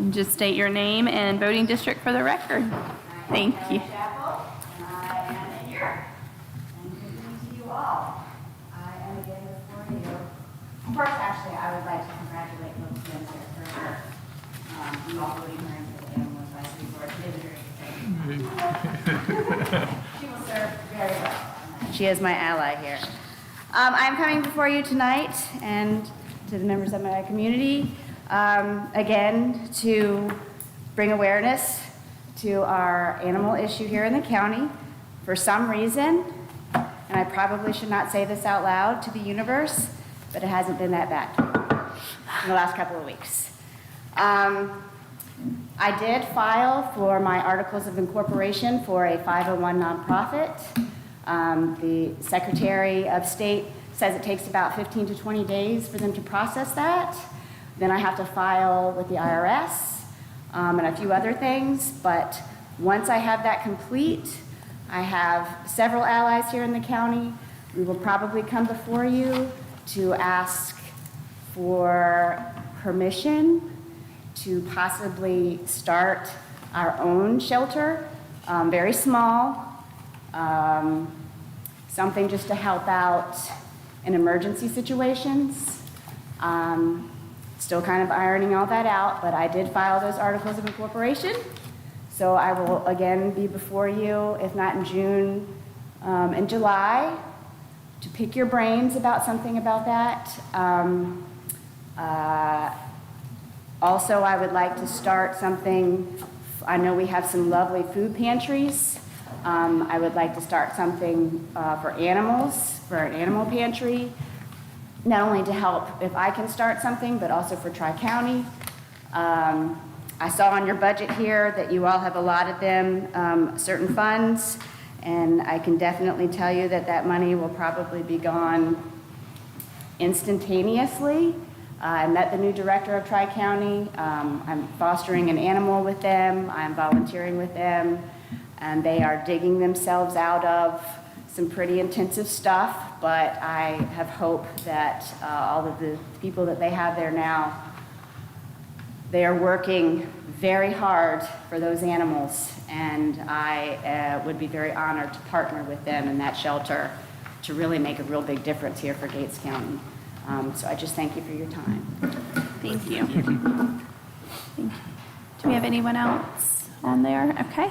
just state your name and voting district for the record. Thank you. Chapel, and I am here. And good evening to you all. I am again before you. First, actually, I would like to congratulate Ms. Spencer for her, you all voting her into the Animal Advisory Board. It is very exciting. She will serve very well. She is my ally here. I'm coming before you tonight and to the members of my community, again, to bring awareness to our animal issue here in the county. For some reason, and I probably should not say this out loud to the universe, but it hasn't been that bad in the last couple of weeks. I did file for my articles of incorporation for a 501 nonprofit. The Secretary of State says it takes about 15 to 20 days for them to process that. Then I have to file with the IRS. And a few other things, but once I have that complete, I have several allies here in the county. We will probably come before you to ask for permission to possibly start our own shelter, very small, something just to help out in emergency situations. Still kind of ironing all that out, but I did file those articles of incorporation. So I will again be before you, if not in June, in July, to pick your brains about something about that. Also, I would like to start something. I know we have some lovely food pantries. I would like to start something for animals, for an animal pantry. Not only to help if I can start something, but also for Tri-County. I saw on your budget here that you all have allotted them certain funds, and I can definitely tell you that that money will probably be gone instantaneously. I met the new director of Tri-County. I'm fostering an animal with them. I'm volunteering with them, and they are digging themselves out of some pretty intensive stuff, but I have hope that all of the people that they have there now, they are working very hard for those animals, and I would be very honored to partner with them in that shelter to really make a real big difference here for Gates County. So I just thank you for your time. Thank you. Thank you. Do we have anyone else on there? Okay.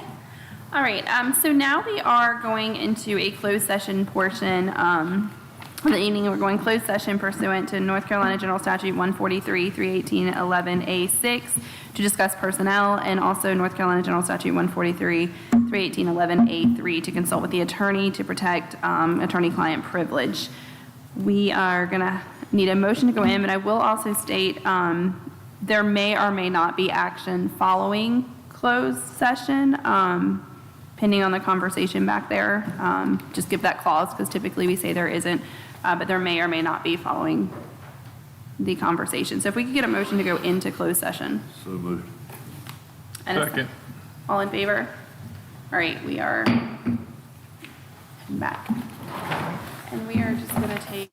All right, so now we are going into a closed session portion of the evening. We're going closed session pursuant to North Carolina General Statute 143, 318, 11A6 to discuss personnel, and also North Carolina General Statute 143, 318, 11A3 to consult with the attorney to protect attorney-client privilege. We are going to need a motion to go in, but I will also state there may or may not be action following closed session. Pending on the conversation back there, just give that clause, because typically we say there isn't, but there may or may not be following the conversation. So if we could get a motion to go into closed session. So moved. And Second. all in favor? All right, we are back. And we are just going to take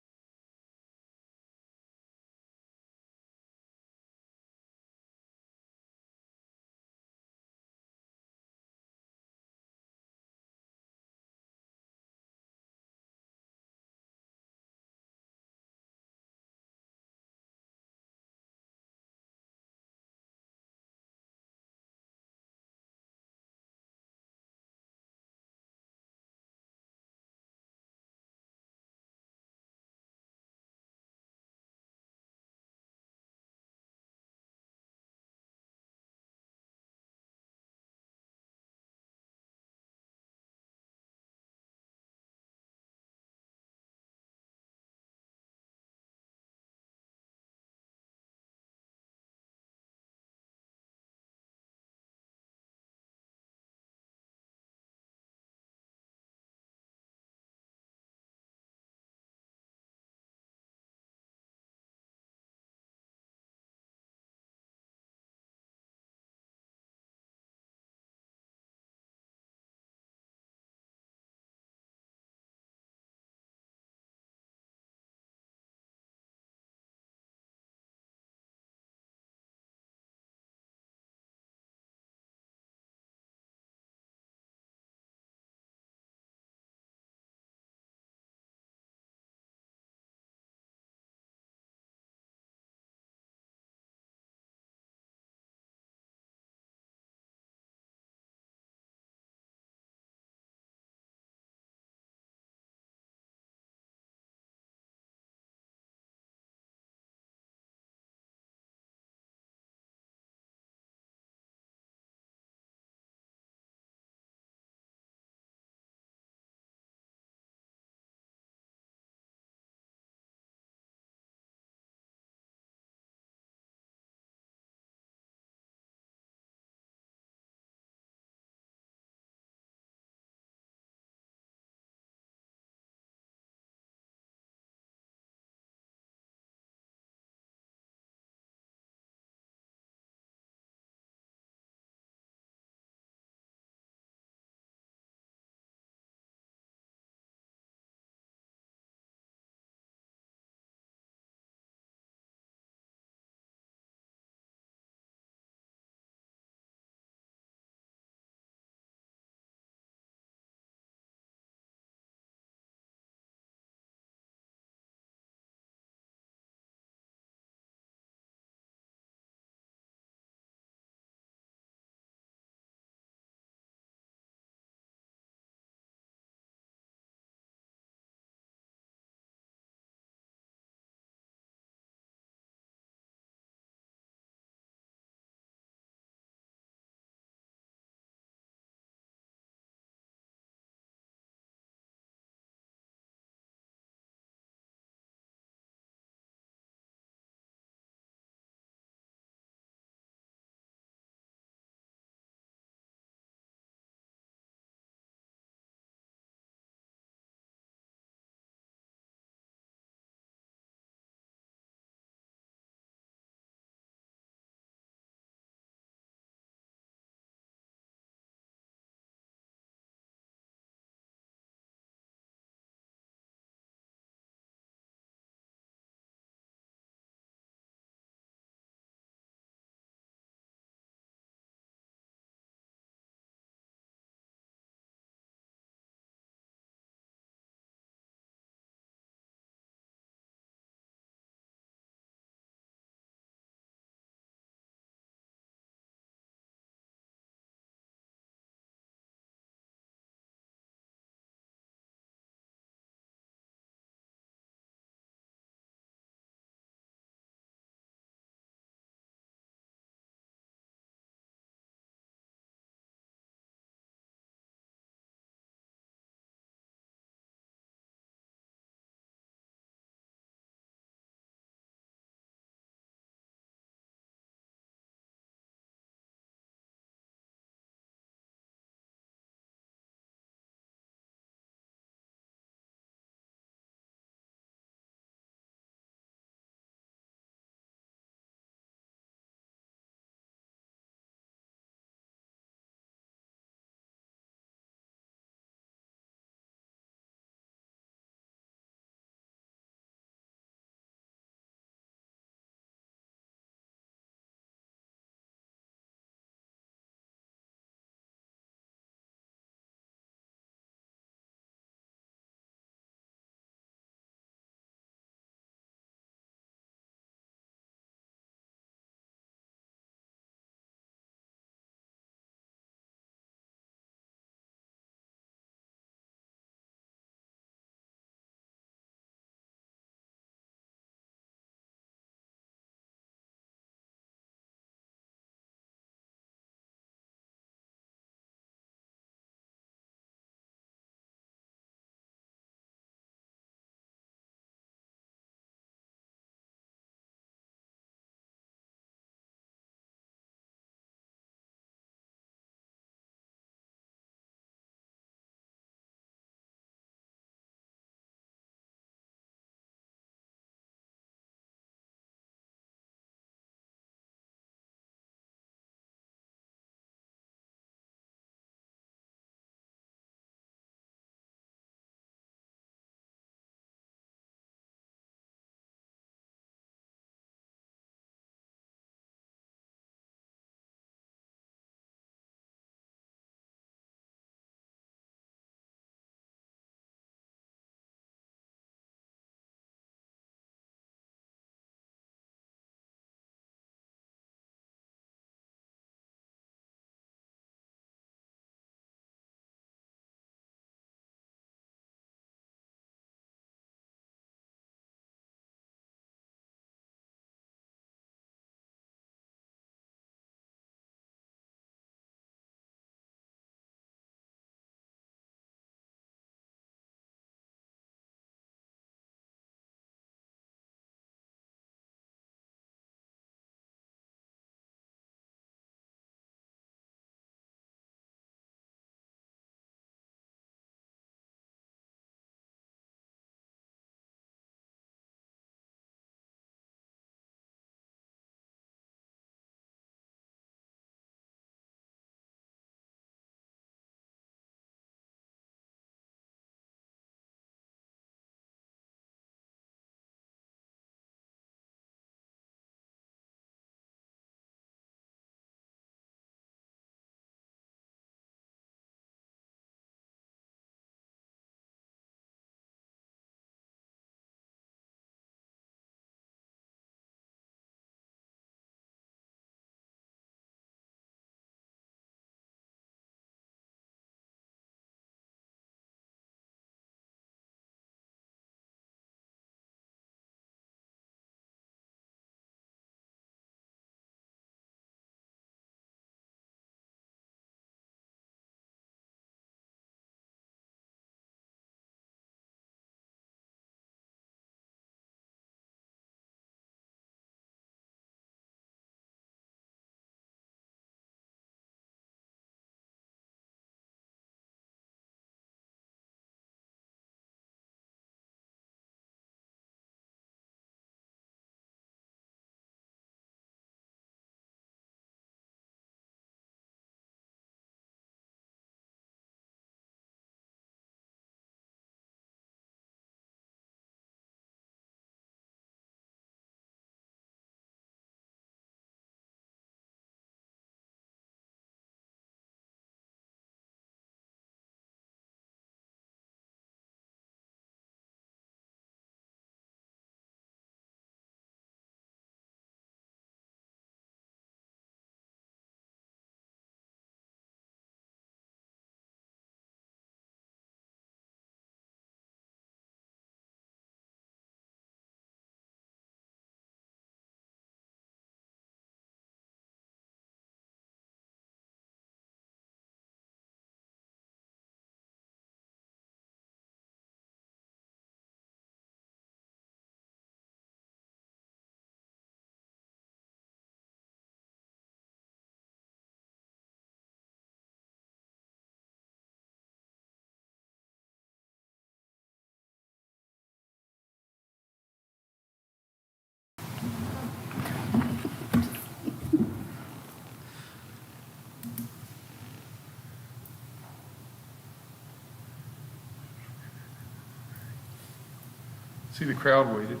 See, the crowd waited.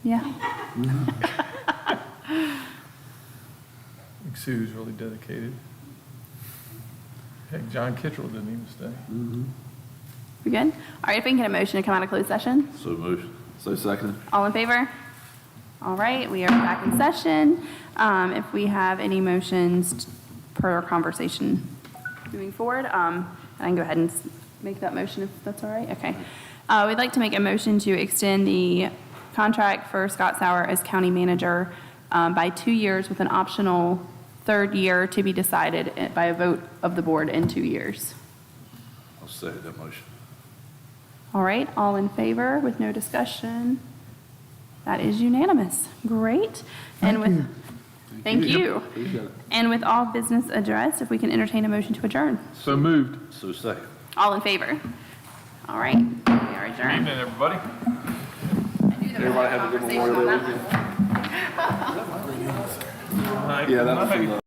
Yeah. I think Sue's really dedicated. Heck, John Kittrell didn't even stay. We good? All right, if we can get a motion to come out of closed session. So moved. So seconded. All in favor? All right, we are back in session. If we have any motions per our conversation moving forward, I can go ahead and make that motion if that's all right. Okay. We'd like to make a motion to extend the contract for Scott Sauer as county manager by 2 years with an optional third year to be decided by a vote of the board in 2 years. I'll second that motion. All right, all in favor with no discussion? That is unanimous. Great. And with, thank you. Appreciate it. And with all business addressed, if we can entertain a motion to adjourn. So moved. So second. All in favor? All right, we are Good adjourned. evening, everybody. Everybody have a good Memorial Day weekend. Night. Yeah, that was from the